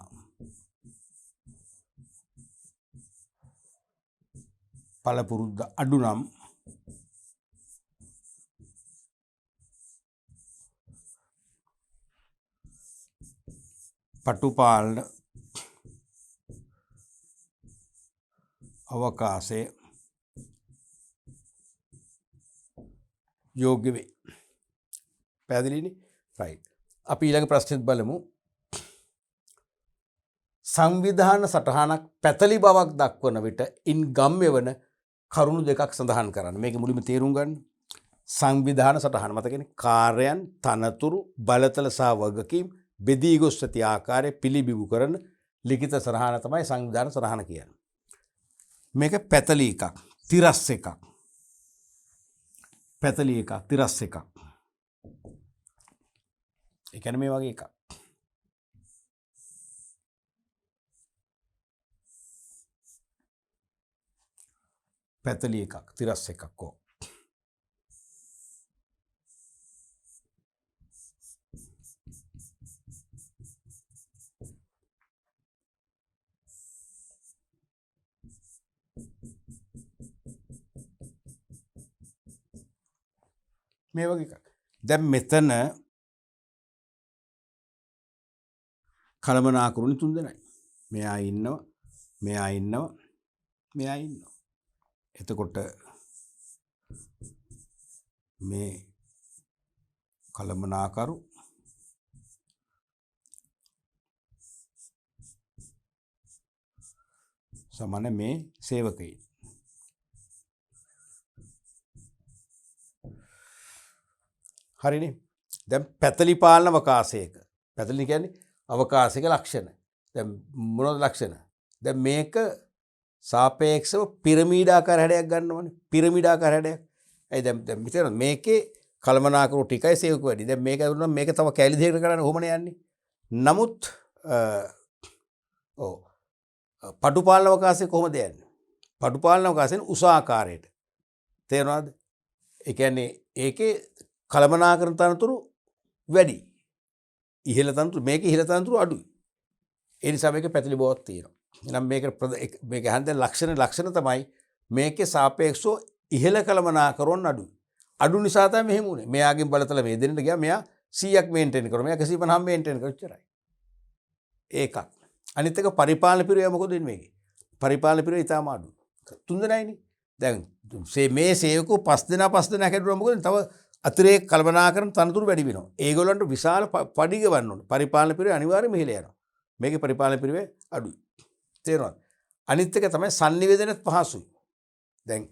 පළපුරුද්ද අඩු නම් පටුපාලන අවකාශය යෝග්‍ය වේ. පැහැදිලිනේ? රයිට්. අපි ඊළඟ ප්‍රශ්නෙත් බලමු. සංවිධාන සටහනක් පැතලි බවක් දක්වන විට ඉන් ගම්ම්‍ය වන කරුණු දෙකක් සඳහන් කරන්න. මේක මුලින්ම තේරුම් ගන්න. සංවිධාන සටහන මතකනේ කාර්යයන් තනතුරු බලතල සහ වගකීම් බෙදී ගොස් ඇති ආකාරය පිළිබිඹු කරන ලිඛිත සටහන තමයි සංවිධාන සටහන කියන්නේ. මේක පැතලි එකක්, තිරස් එකක්. පැතලි එකක්, තිරස් එකක්. ඒ කියන්නේ මේ වගේ එකක්. පැතලි එකක්, තිරස් එකක් ඕ. මේ වගේ එකක්. දැන් මෙතන කළමනාකරුනි 3 දෙනයි. මෙයා ඉන්නවා, මෙයා ඉන්නවා, මෙයා ඉන්නවා. එතකොට මේ කළමනාකරු සමාන මේ සේවකයින්. හරිනේ. දැන් පැතලි පාලන අවකාශයක. පැතලි කියන්නේ අවකාශයක ලක්ෂණ. දැන් මොනවද ලක්ෂණ? දැන් මේක සාපේක්ෂව පිරමීඩාකාර හැඩයක් ගන්න ඕනේ. පිරමීඩාකාර හැඩයක්. ඇයි දැන් මෙතන මේකේ කළමනාකරු ටිකයි සේවක වැඩි. දැන් මේක වුණා මේක තව කැලි දෙකකට කරන්න කොහොමනේ යන්නේ. නමුත් පටුපාලන අවකාශයේ කොහොමද යන්නේ? පටුපාලන අවකාශයෙන් උස ආකාරයට. තේරෙනවද? ඒ කියන්නේ ඒකේ කළමනාකරන තනතුරු වැඩි. ඉහළ තනතුරු මේක ඉහළ තනතුරු අඩුයි. ඒ නිසා මේක පැතිලි බවක් තියෙනවා. එහෙනම් මේක හැන්ද ලක්ෂණ තමයි මේකේ සාපේක්ෂව ඉහළ කළමනාකරන අඩුයි. අඩු නිසා තමයි මෙහෙම උනේ. මෙයාගෙන් බලතල මේ දෙන්නට ගියා මෙයා 100ක් මේන්ටේන් කරනවා. මෙයා 150 මේන්ටේන් කරා ඉච්චරයි. ඒකක්. අනිත් එක පරිපාලන පිරිය මොකද වෙන්නේ මේකේ? පරිපාලන පිරිය ඉතාම අඩුයි. 3 දෙනයිනේ. දැන් මේ සේවකෝ 5 දෙනා කැඩුවා මොකද? තව අතිරේක කල්පනාකරන තනතුරු වැඩි වෙනවා. ඒගොල්ලන්ට විශාල පඩි ගෙවන්න ඕනේ. පරිපාලන පිරිය අනිවාර්යයෙන්ම ඉහළ යනවා. මේකේ පරිපාලන පිරිය අඩුයි. තේරෙනවද? අනිත් එක තමයි sannivedanaත් පහසුයි. දැන්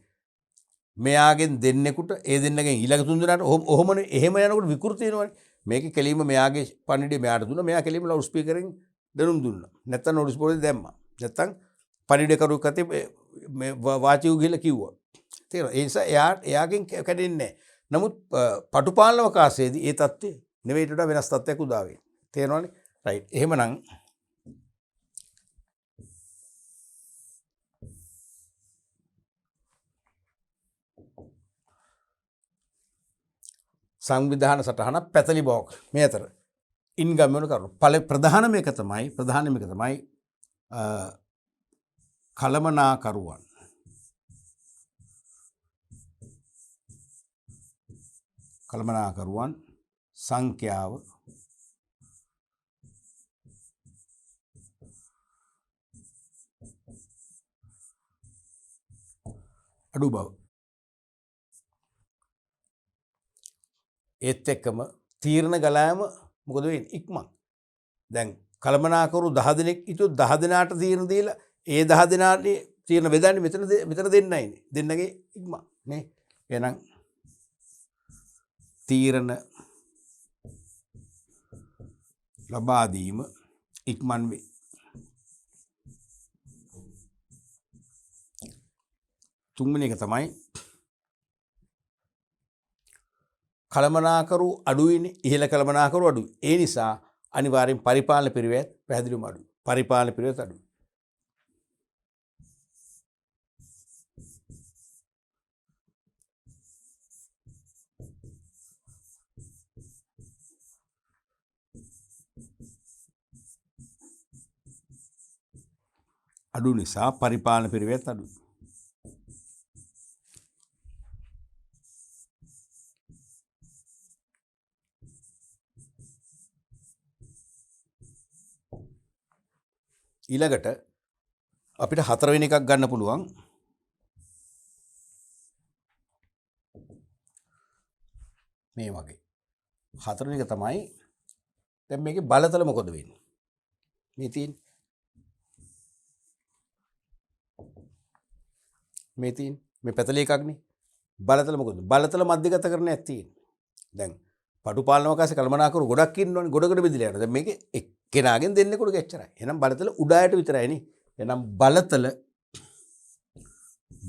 මෙයාගෙන් දෙන්නෙකුට ඒ දෙන්නගෙන් ඊළඟ 3 දෙනාට ඔහොමනේ එහෙම යනකොට විකෘති වෙනවනේ. මේකේ කෙලින්ම මෙයාගේ පණිවිඩය මෙයාට දුන්නා. මෙයා කෙලින්ම ලවුඩ් ස්පීකරෙන් දැනුම් දුන්නා. නැත්තම් නෝටිස් බෝඩේ දැම්මා. නැත්තම් පණිවිඩ කරු කතේ මේ වාචිකව ගිහලා කිව්වා. තේරෙනවද? ඒ නිසා එයාගෙන් කැඩෙන්නේ නැහැ. නමුත් පටුපාලන අවකාශයේදී ඒ தත්ත්වය නෙවෙයිට වඩා වෙනස් තත්ත්වයක් උදා වෙනවා. තේරෙනවනේ? රයිට්. එහෙමනම් සංවිධාන සටහන පැතලි බවක් මේ අතර ඉන්ගම් වෙන කරුණු. ප්‍රධානම එක තමයි කළමනාකරුවන් සංඛ්‍යාව අඩු බව. ඒත් එක්කම තීරණ ගලායම මොකද වෙන්නේ? ඉක්මන්. දැන් කළමනාකරු 10 දෙනෙක් හිටියොත් 10 දෙනාට තීරණ දීලා ඒ 10 දෙනාගේ තීරණ බෙදන්නේ මෙතන දෙන්නයිනේ. දෙන්නගේ ඉක්මන් නේ. එහෙනම් තීරණ ලබා දීම ඉක්මන් වේ. තුන්වෙනි එක තමයි කළමනාකරු අඩුයිනේ. ඉහළ කළමනාකරු අඩුයි. ඒ නිසා අනිවාර්යෙන් පරිපාලන පිරිවෙත් පැහැදිලිවම අඩුයි. පරිපාලන පිරිවෙත් අඩුයි. අඩු නිසා පරිපාලන පිරිවෙත් අඩුයි. ඊළඟට අපිට 4 වෙනි එකක් ගන්න පුළුවන්. මේ වගේ 4 වෙනි එක තමයි දැන් මේකේ බලතල මොකද වෙන්නේ? මේ තියෙන්නේ මේ පැතල එකක්නේ. බලතල මොකද? බලතල මධ්‍යගත කරන්නයක් තියෙන්නේ. දැන් පටුපාලන අවකාශයේ කළමනාකරු ගොඩක් ඉන්නවනේ. ගොඩකට බෙදලා යනවා. දැන් මේකේ එක්කෙනාගෙන් දෙන්නෙකුට එච්චරයි. එහෙනම් බලතල උඩායට විතරයි නේ. එහෙනම්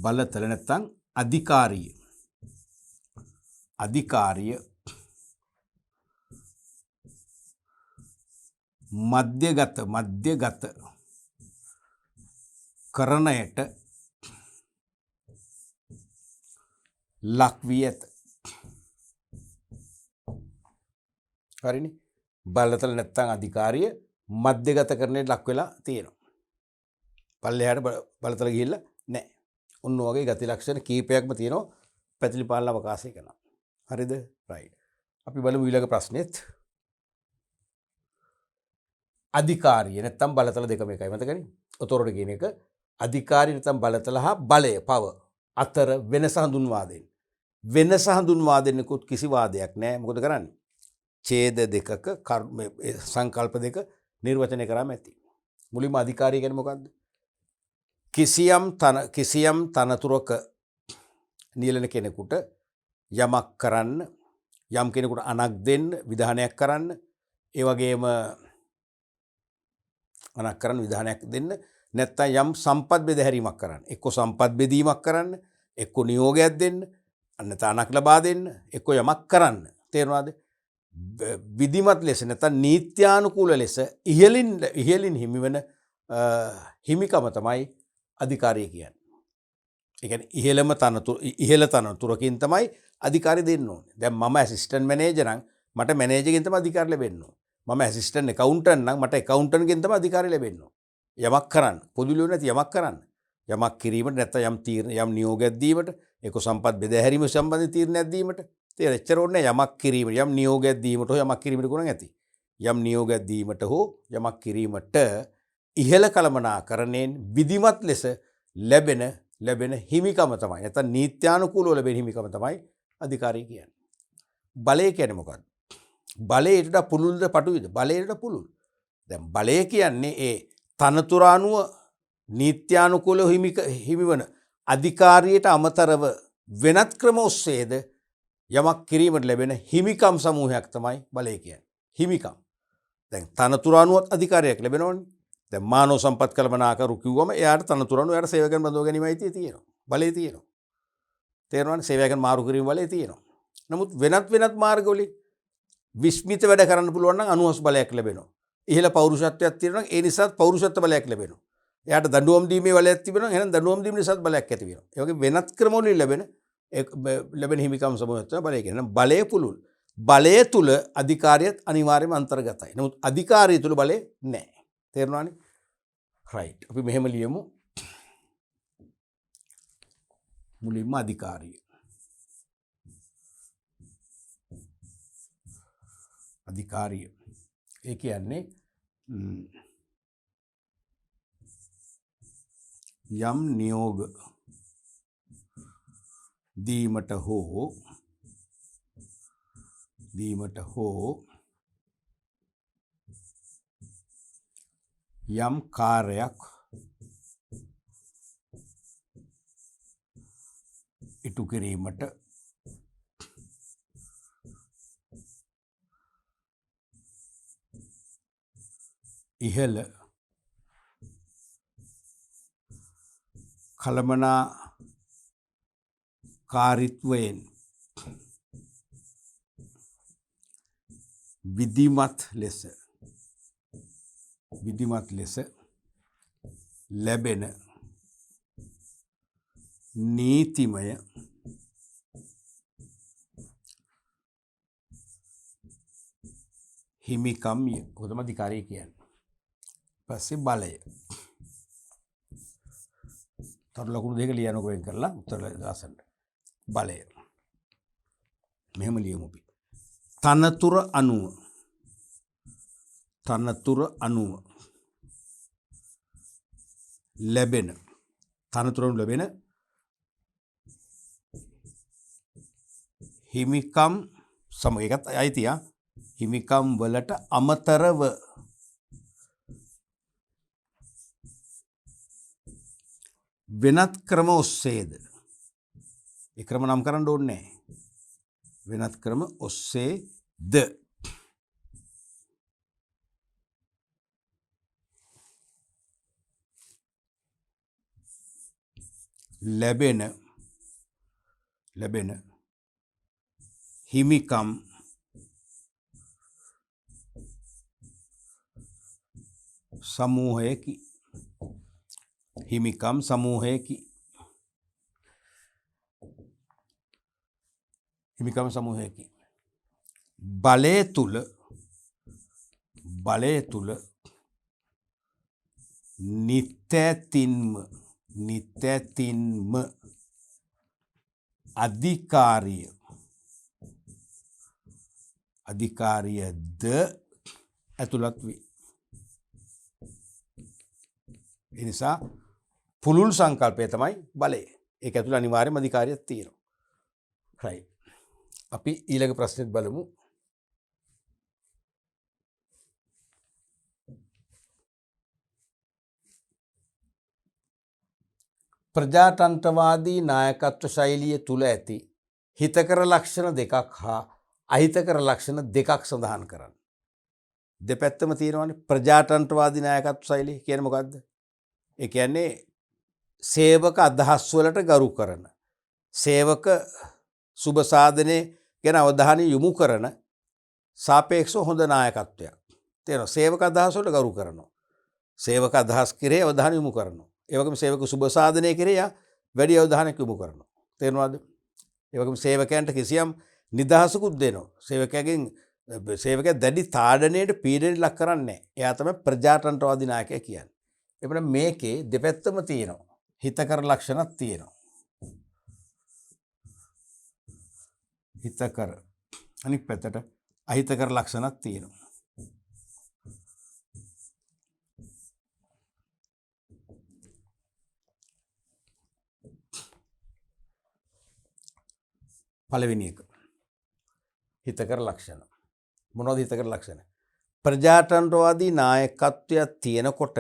බලතල නැත්තම් අධිකාරිය මධ්‍යගත කරණයට ලක් වී ඇත. හරිනේ. බලතල නැත්තම් අධිකාරිය මධ්‍යගත කරණයට ලක් වෙලා තියෙනවා. පල්ලෙහාට බලතල ගිහිල්ලා නැහැ. ඔන්න වගේ ගති ලක්ෂණ කීපයක්ම තියෙනවා පැතිලි පාලන අවකාශයක නම්. හරිද? රයිට්. අපි බලමු ඊළඟ ප්‍රශ්නෙත්. අධිකාරිය නැත්තම් බලතල දෙකම එකයි මතකනේ. ඔතොරට කියන එක අධිකාරිය නැත්තම් බලතල හා බලය පව අතර වෙනස හඳුන්වා දෙන්න. වෙනස හඳුන්වා දෙන්නකුත් කිසි වාදයක් නැහැ. මොකද කරන්නේ? ඡේද දෙකක සංකල්ප දෙක නිර්වචනය කරාම ඇති. මුලින්ම අධිකාරිය කියන්නේ මොකද්ද? කිසියම් තනතුරක නියැලෙන කෙනෙකුට යමක් කරන්න, යම් කෙනෙකුට අනක් දෙන්න, විධානයක් කරන්න, ඒ වගේම අනක් කරන්න, විධානයක් දෙන්න, නැත්නම් යම් සම්පත් බෙදහැරීමක් කරන්න. එක්ක සම්පත් බෙදීමක් කරන්න, එක්ක නියෝගයක් දෙන්න, නැත්නම් අනක් ලබා දෙන්න, එක්ක යමක් කරන්න. තේරුණාද? විධිමත් ලෙස නැත්නම් නීත්‍යානුකූල ලෙස ඉහළින් හිමිවන හිමිකම තමයි අධිකාරිය කියන්නේ. ඒ කියන්නේ ඉහළ තනතුරකින් තමයි අධිකාරිය දෙන්න ඕනේ. දැන් මම ඇසිස්ටන්ට් මැනේජර් නම් මට මැනේජර්ගෙන් තමයි අධිකාරිය ලැබෙන්න ඕනේ. මම ඇසිස්ටන්ට් ඇකවුන්ටන්ට් නම් මට ඇකවුන්ටන්ට්ගෙන් තමයි අධිකාරිය ලැබෙන්නේ. යමක් කරන්න පොදුලියෝ නැති යමක් කරන්න. යමක් කිරීමට නැත්නම් යම් තීරණ යම් නියෝගයක් දීමට ඒක සම්පත් බෙදා හැරීම සම්බන්ධ තීරණයක් දීමට ඒ එච්චර ඕනේ යමක් කිරීමට යම් නියෝගයක් දීමට හෝ යමක් කිරීමට ගුණ ඇති. යම් නියෝගයක් දීමට හෝ යමක් කිරීමට ඉහළ කළමනාකරණයෙන් විධිමත් ලෙස ලැබෙන හිමිකම තමයි. නැත්නම් නීත්‍යානුකූලව ලැබෙන හිමිකම තමයි අධිකාරිය කියන්නේ. බලය කියන්නේ මොකක්ද? බලයට පුළුල්ද පටුවිද? බලයට පුළුල්. දැන් බලය කියන්නේ ඒ තනතුර අනුව නීත්‍යානුකූලව හිමිවන අධිකාරියට අමතරව වෙනත් ක්‍රම ඔස්සේද යමක් කිරීමට ලැබෙන හිමිකම් සමූහයක් තමයි බලය කියන්නේ. හිමිකම්. දැන් තනතුර අනුව අධිකාරියක් ලැබෙනවනේ. දැන් මානව සම්පත් කළමනාකරු කිව්වම එයාට තනතුර අනුව එයාට සේවකයන් බඳව ගැනීමයි තියෙනවා. බලය තියෙනවා. තේරෙනවනේ සේවකයන් මාරු කිරීම බලය තියෙනවා. නමුත් වෙනත් මාර්ගවලින් විස්මිත වැඩ කරන්න පුළුවන් නම් අනුහස් බලයක් ලැබෙනවා. ඉහළ පෞරුෂත්වයක් තියෙනවා නම් ඒ නිසා පෞරුෂත්ව බලයක් ලැබෙනවා. එයාට දඬුවම් දීමේ බලයක් තිබෙනවා. එහෙනම් දඬුවම් දීම නිසා බලයක් ඇති වෙනවා. ඒ වගේ වෙනත් ක්‍රම වලින් ලැබෙන හිමිකම් සමූහයක් තමයි බලය කියන්නේ. බලය පුළුල්. බලය තුල අධිකාරියත් අනිවාර්යයෙන්ම අන්තර්ගතයි. නමුත් අධිකාරිය තුල බලය නැහැ. තේරුණානේ? රයිට්. අපි මෙහෙම ලියමු. මුලින්ම අධිකාරිය. අධිකාරිය. ඒ කියන්නේ යම් නියෝග දීමට හෝ යම් කාර්යයක් ඉටු කිරීමට ඉහළ කළමනාකාරීත්වයෙන් විධිමත් ලෙස ලැබෙන නීතිමය හිමිකම් කොහොමද අධිකාරිය කියන්නේ? පස්සේ බලය. තව ලකුණු දෙක ලියනකො වෙන් කරලා උත්තර දාසන්න. බලය. මෙහෙම ලියමු අපි. තනතුර අනුව ලැබෙන හිමිකම් ඒකත් අයිතිය හිමිකම් වලට අමතරව වෙනත් ක්‍රම ඔස්සේද ඒ ක්‍රම නම් කරන්න ඕනේ නැහැ. වෙනත් ක්‍රම ඔස්සේද ලැබෙන හිමිකම් සමූහයකි. බලය තුල නිත්‍යතින්ම අධිකාරියද ඇතුළත් වේ. ඒ නිසා පුළුල් සංකල්පය තමයි බලය. ඒක ඇතුළේ අනිවාර්යයෙන්ම අධිකාරියක් තියෙනවා. රයිට්. අපි ඊළඟ ප්‍රශ්නෙත් බලමු. ප්‍රජාතන්ත්‍රවාදී නායකත්ව ශෛලිය තුල ඇති හිතකර ලක්ෂණ දෙකක් හා අහිතකර ලක්ෂණ දෙකක් සඳහන් කරන්න. දෙපැත්තම තියෙනවානේ. ප්‍රජාතන්ත්‍රවාදී නායකත්ව ශෛලිය කියන්නේ මොකද්ද? ඒ කියන්නේ සේවක අදහස් වලට ගරු කරන, සේවක සුබ සාධනයේ ගැන අවධානය යොමු කරන සාපේක්ෂව හොඳ නායකත්වයක්. තේරෙනවද? සේවක අදහස් වලට ගරු කරනවා. සේවක අදහස් කෙරේ අවධානය යොමු කරනවා. ඒ වගේම සේවක සුබ සාධනයේ කෙරේ වැඩි අවධානයක් යොමු කරනවා. තේරෙනවද? ඒ වගේම සේවකයන්ට කිසියම් නිදහසකුත් දෙනවා. සේවකයන්ගෙන් සේවකයා දැඩි තාඩනයට පීඩනයට ලක් කරන්නේ. එයා තමයි ප්‍රජාතන්ත්‍රවාදී නායකයා කියන්නේ. එබැවින් මේකේ දෙපැත්තම තියෙනවා. හිතකර ලක්ෂණක් තියෙනවා. හිතකර අනිත් පැත්තට අහිතකර ලක්ෂණක් තියෙනවා. පළවෙනි එක හිතකර ලක්ෂණ. මොනවද හිතකර ලක්ෂණ? ප්‍රජාතන්ත්‍රවාදී නායකත්වයක් තියෙනකොට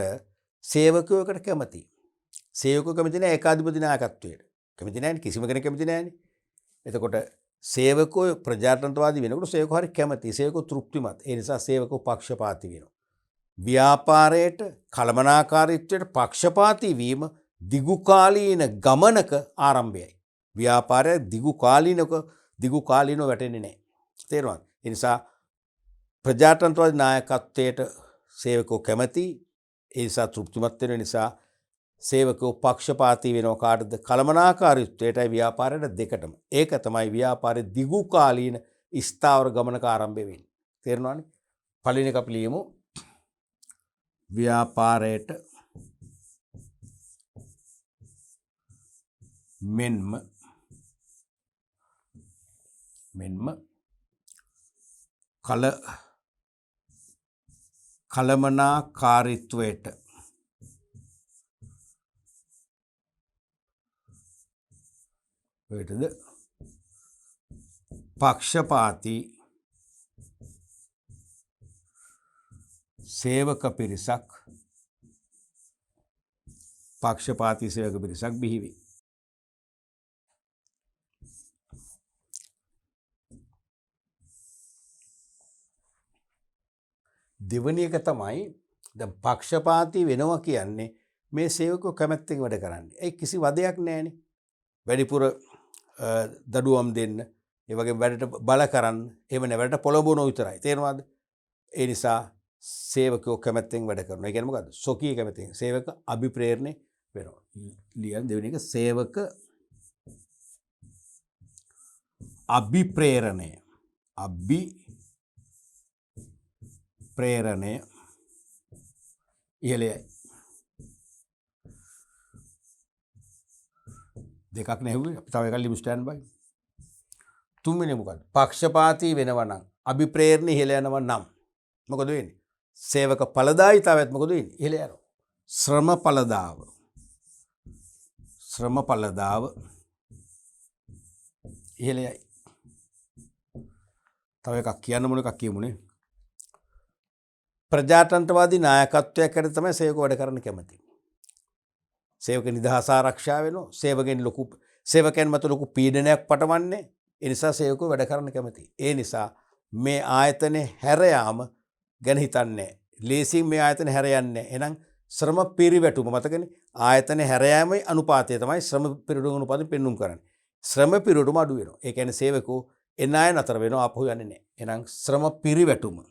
සේවකයෝ එකට කැමතියි. සේවකයෝ කැමති නැහැ ඒකාධිපති නායකත්වයට. කැමති නැහැ කිසිම කෙනෙක් කැමති නැහැනේ. එතකොට සේවකයෝ ප්‍රජාතන්ත්‍රවාදී වෙනකොට සේවකයෝ හරි කැමතියි. සේවකයෝ තෘප්තිමත්. ඒ නිසා සේවකයෝ පක්ෂපාතී වෙනවා. ව්‍යාපාරයට කළමනාකාරීත්වයට පක්ෂපාතී වීම දිගුකාලීන ගමනක ආරම්භයයි. ව්‍යාපාරය දිගුකාලීනව වැටෙන්නේ නැහැ. තේරුණාද? ඒ නිසා ප්‍රජාතන්ත්‍රවාදී නායකත්වයට සේවකයෝ කැමතියි. ඒ නිසා තෘප්තිමත් වෙන නිසා සේවකයෝ පක්ෂපාතී වෙනවා කාටද? කළමනාකාරීත්වයටයි ව්‍යාපාරයට දෙකටම. ඒක තමයි ව්‍යාපාරයේ දිගුකාලීන ස්ථාවර ගමනක ආරම්භය වෙන්නේ. තේරුණානේ? පළවෙනි එක අපි ලියමු. ව්‍යාපාරයට මෙන්ම කළමනාකාරීත්වයට පක්ෂපාතී සේවක පිරිසක් බිහි වේ. දෙවැනි එක තමයි දැන් පක්ෂපාතී වෙනවා කියන්නේ මේ සේවකයෝ කැමැත්තෙන් වැඩ කරන්නේ. ඒ කිසි වදයක් නැහැනේ. වැඩිපුර දඩුවම් දෙන්න, ඒ වගේ වැඩට බල කරන්න, එහෙම නැ වැඩට පොළඹවන විතරයි. තේරුණාද? ඒ නිසා සේවකයෝ කැමැත්තෙන් වැඩ කරනවා. ඒ කියන්නේ මොකද්ද? සොකී කැමැත්තෙන්. සේවක අභිප්‍රේරණය වෙනවා. ලියන්න දෙවෙනි එක සේවක අභිප්‍රේරණය. ප්‍රේරණය ඉහළයයි. දෙකක් නැහුවේ. අපි තව එකක් ලියමු ස්ටෑන්ඩ් බයි. තුන්වෙනි මොකක්ද? පක්ෂපාතී වෙනවා නම් අභිප්‍රේරණය ඉහළ යනවා නම් මොකද වෙන්නේ? සේවක ඵලදායීතාවයත් මොකද වෙන්නේ? ඉහළ යනවා. ශ්‍රම ඵලදාව ඉහළයයි. තව එකක් කියන්න මොන එකක් කියමුනේ. ප්‍රජාතන්ත්‍රවාදී නායකත්වයක් ඇති තමයි සේවක වැඩ කරන්න කැමති. සේවක නිදහස ආරක්ෂා වෙනවා. සේවකයන් මත ලොකු පීඩනයක් පටවන්නේ. ඒ නිසා සේවකයෝ වැඩ කරන්න කැමතියි. ඒ නිසා මේ ආයතනේ හැර යාම ගැන හිතන්නේ. ලේසියෙන් මේ ආයතනේ හැර යන්නේ. එහෙනම් ශ්‍රම පිරිවැටුම මතකනේ. ආයතනේ හැර යාමේ අනුපාතය තමයි ශ්‍රම පිරිවැටුම අනුපාතයෙන් පෙන්눔 කරන්නේ. ශ්‍රම පිරිවැටුම අඩු වෙනවා. ඒ කියන්නේ සේවකෝ එන අය නතර වෙනවා ආපහු යන්නේ නැහැ. එහෙනම් ශ්‍රම පිරිවැටුම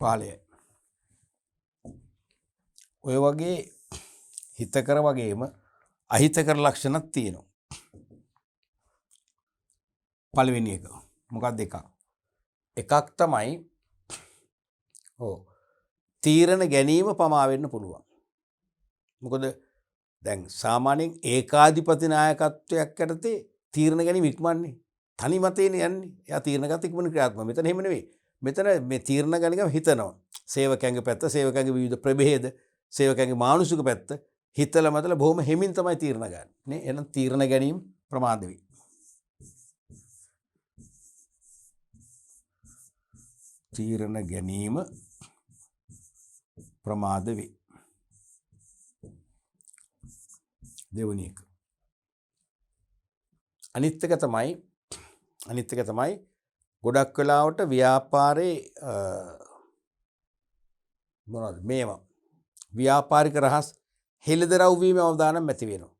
පාලයයි. ඔය වගේ හිතකර වගේම අහිතකර ලක්ෂණක් තියෙනවා. පළවෙනි එක මොකක්ද? එකක් තමයි තීරණ ගැනීම පමා වෙන්න පුළුවන්. මොකද දැන් සාමාන්‍යයෙන් ඒකාධිපති නායකත්වයක් යටතේ තීරණ ගැනීම ඉක්මන්නේ. තනි මතේනේ යන්නේ. එයා තීරණ ගත ඉක්මන ක්‍රියාත්මක. මෙතන එහෙම නෙවෙයි. මෙතන මේ තීරණ ගනිකම හිතනවා. සේවකයන්ගේ පැත්ත, සේවකයන්ගේ විවිධ ප්‍රභේද, සේවකයන්ගේ මානසික පැත්ත හිතලා මතලා බොහොම හිමින් තමයි තීරණ ගන්න. නේ? එහෙනම් තීරණ ගැනීම ප්‍රමාද වේ. තීරණ ගැනීම ප්‍රමාද වේ. දෙවෙනි එක. අනිත් එක තමයි ගොඩක් වෙලාවට ව්‍යාපාරේ මොනවද මේවා ව්‍යාපාරික රහස් හෙළිදරව් වීම අවදානම් ඇති වෙනවා.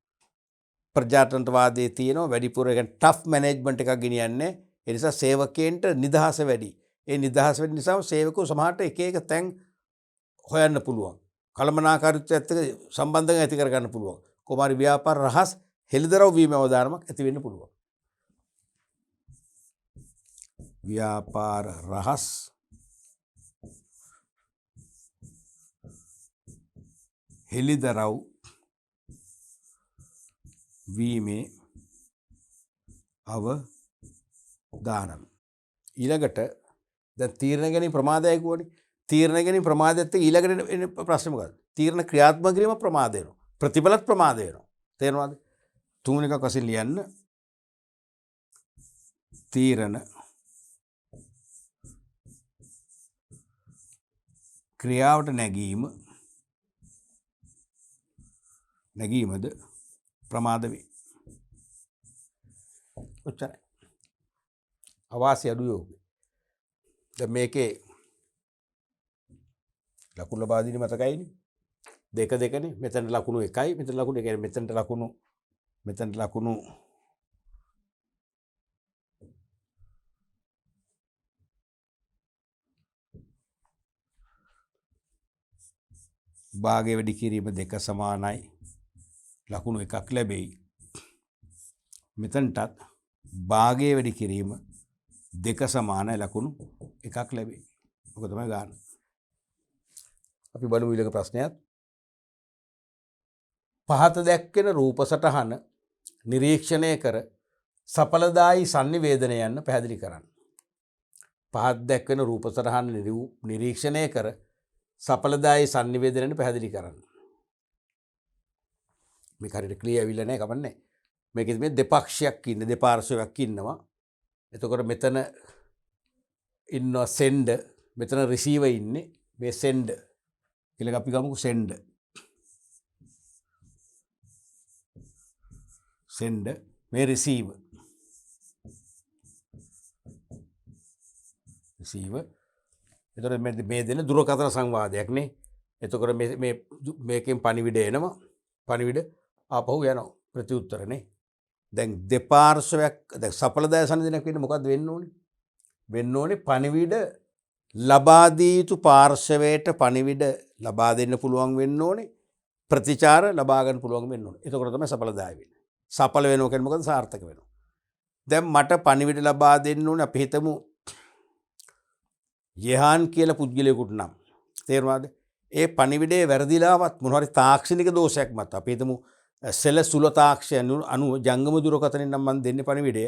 ප්‍රජාතන්ත්‍රවාදයේ තියෙනවා වැඩිපුර ටෆ් මැනේජ්මන්ට් එකක් ගෙනියන්නේ. ඒ නිසා සේවකයන්ට නිදහස වැඩි. ඒ නිදහස වැඩි නිසා සේවකයෝ සමහරට එක එක තැන් හොයන්න පුළුවන්. කළමනාකාරීත්වයත් එක්ක සම්බන්ධකම් ඇති කර ගන්න පුළුවන්. කොහොම හරි ව්‍යාපාර රහස් හෙළිදරව් වීම අවදානමක් ඇති වෙන්න පුළුවන්. ව්‍යාපාර රහස් හෙළිදරව් වීමේ අවදානම්. ඊළඟට දැන් තීරණ ගැනීම ප්‍රමාදයයි කියවනේ. තීරණ ගැනීම ප්‍රමාදයත් එක්ක ඊළඟට එන ප්‍රශ්නේ මොකද්ද? තීරණ ක්‍රියාත්මක කිරීම ප්‍රමාද වෙනවා. ප්‍රතිඵලත් ප්‍රමාද වෙනවා. තේරෙනවද? තුන්වෙනි එකක් වශයෙන් ලියන්න. තීරණ ක්‍රියාවට නැගීමද ප්‍රමාද වේ. ඔච්චරයි. අවාසි අඩු යෝග. දැන් මේකේ ලකුණු ලබා දීම මතකයිනේ. දෙක දෙකනේ. මෙතන ලකුණු 1යි මෙතන ලකුණු 1යි. මෙතනට ලකුණු භාගය වැඩි කිරීම 2 සමානයි ලකුණු 1ක් ලැබෙයි. මෙතනටත් භාගය වැඩි කිරීම 2 සමානයි ලකුණු 1ක් ලැබෙයි. ඔක තමයි ගන්න. අපි බලමු ඊළඟ ප්‍රශ්නයත්. පහත දැක්වෙන රූප සටහන නිරීක්ෂණය කර සඵලදායි sannivedanayana පැහැදිලි කරන්න. පහත දැක්වෙන රූප සටහන නිරීක්ෂණය කර සඵලදායි sannivedanayana පැහැදිලි කරන්න. මේක හරියට ක්ලියර් ඇවිල්ලා නැහැ කමන්නේ. මේකෙදි මේ දෙපක්ෂයක් ඉන්නේ දෙපාර්ශ්වයක් ඉන්නවා. එතකොට මෙතන ඉන්නවා send මෙතන receiver ඉන්නේ මේ send කියලා අපි ගමුකෝ send මේ receiver එතකොට මේ දෙන දුරකථන සංවාදයක් නේ. එතකොට මේකෙන් පණිවිඩ එනවා. පණිවිඩ ආපහු යනවා ප්‍රතිඋත්තරනේ. දැන් දෙපාර්ශ්වයක් දැන් සඵලදාය සංනිවේදනයක් වෙන්නේ මොකද්ද වෙන්න ඕනේ? වෙන්න ඕනේ පණිවිඩ ලබා දී යුතු පාර්ශවයට පණිවිඩ ලබා දෙන්න පුළුවන් වෙන්න ඕනේ. ප්‍රතිචාර ලබා ගන්න පුළුවන් වෙන්න ඕනේ. එතකොට තමයි සඵලදාය වෙන්නේ. සඵල වෙනවා කියන්නේ මොකද්ද? සාර්ථක වෙනවා. දැන් මට පණිවිඩ ලබා දෙන්න ඕනේ අපි හිතමු යහන් කියලා පුද්ගලයෙකුට නම්. තේරුණාද? ඒ පණිවිඩේ වැරදිලාවත් මොන හරි තාක්ෂණික දෝෂයක් මත අපි හිතමු සෙල සුල තාක්ෂය අනු ජංගම දුරකථනෙන් නම් මම දෙන්නේ පණිවිඩය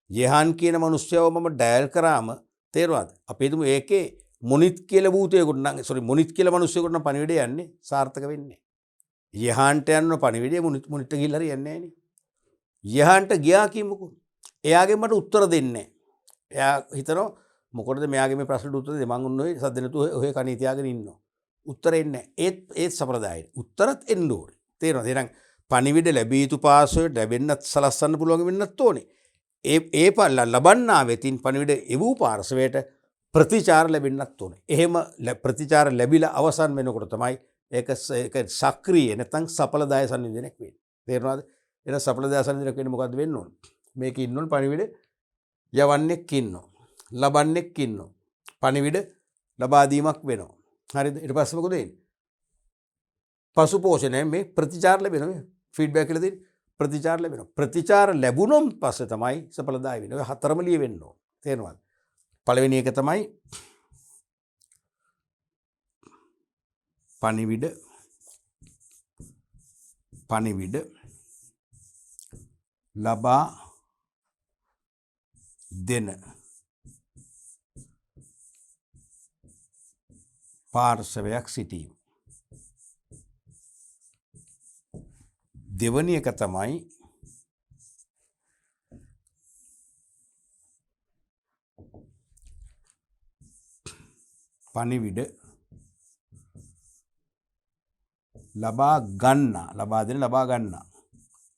යහන් කියන මිනිස්සයව මම ඩයල් කරාම තේරුණාද? අපි හිතමු ඒකේ මොනිත් කියලා භූතයෙකුට නම් මොනිත් කියලා මිනිස්සෙකුට නම් පණිවිඩය යන්නේ සාර්ථක වෙන්නේ. යහන්ට යන පණිවිඩය මොනිට ගිහිල්ලා හරියන්නේ නැහැ නේ. යහන්ට ගියා කියමුකෝ. එයාගෙන් මට උත්තර දෙන්නේ නැහැ. එයා හිතනවා මොකටද මෙයාගේ මේ ප්‍රශ්නට උත්තර දෙන්නේ? මං උන්නේ සද්ද නැතුව ඔය කණී තියාගෙන ඉන්නවා. උත්තර එන්නේ නැහැ. ඒත් සප්‍රදායයි. උත්තරත් එන්න ඕනේ. තේරෙනවද? එහෙනම් පණිවිඩ ලැබිය යුතු පාර්ශ්වයට ලැබෙන්නත් සලස්සන්න පුළුවන් වෙන්නත් ඕනේ. ඒ ලබන්නා වෙතින් පණිවිඩ එවූ පාර්ශ්වයට ප්‍රතිචාර ලැබෙන්නත් ඕනේ. එහෙම ප්‍රතිචාර ලැබිලා අවසන් වෙනකොට තමයි ඒක සක්‍රීය නැත්නම් සඵලදාය සංනිවේදනයක් වෙන්නේ. තේරුණාද? එහෙනම් සඵලදාය සංනිවේදනයක් වෙන්නේ මොකද්ද වෙන්න ඕනේ? මේකේ ඉන්න ඕනේ පණිවිඩ යවන්නෙක් ඉන්නවා. ලබන්නෙක් ඉන්නවා. පණිවිඩ ලබා දීමක් වෙනවා. හරිද? ඊට පස්සේ මොකද වෙන්නේ? පසු පෝෂණය මේ ප්‍රතිචාර ලැබෙනවා. ෆීඩ්බැක් කියලා දෙන්නේ. ප්‍රතිචාර ලැබෙනවා. ප්‍රතිචාර ලැබුණොත් පස්සේ තමයි සඵලදායි වෙන්නේ. ඔය හතරම ලියවෙන්න ඕන. තේරෙනවද? පළවෙනි එක තමයි පණිවිඩ ලබා දෙන පාර්ශවයක් සිටීම. දෙවැනි එක තමයි පණිවිඩ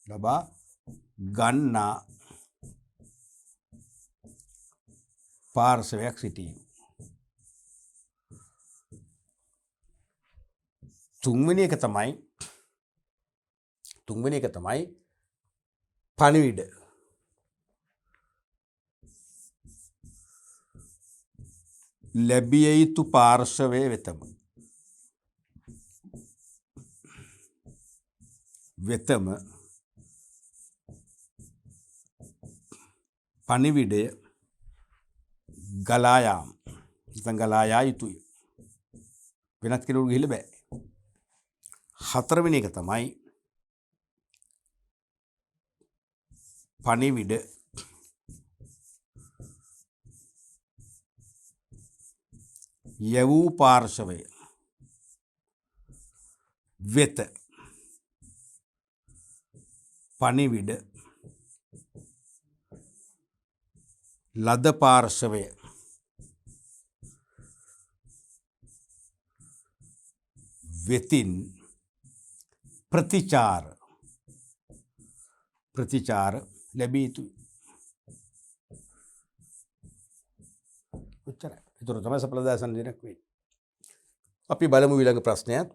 ලබා ගන්නා පාර්ශවයක් සිටීම. තුන්වෙනි එක තමයි පණිවිඩ ලැබිය යුතු පාර්ශවය වෙතම වෙතම පණිවිඩය ගලා යාම. නැත්නම් ගලා යා යුතුයි. වෙනත් කෙනෙකුට ගිහිල්ලා බෑ. හතරවෙනි එක තමයි පණිවිඩ යවූ පාර්ශවය වෙත පණිවිඩ ලද පාර්ශවය වෙතින් ප්‍රතිචාර ලැබිය යුතුයි. ඔච්චරයි. ඒතර තමයි සඵලදායක සංජනක වෙන්නේ. අපි බලමු ඊළඟ ප්‍රශ්නයක්.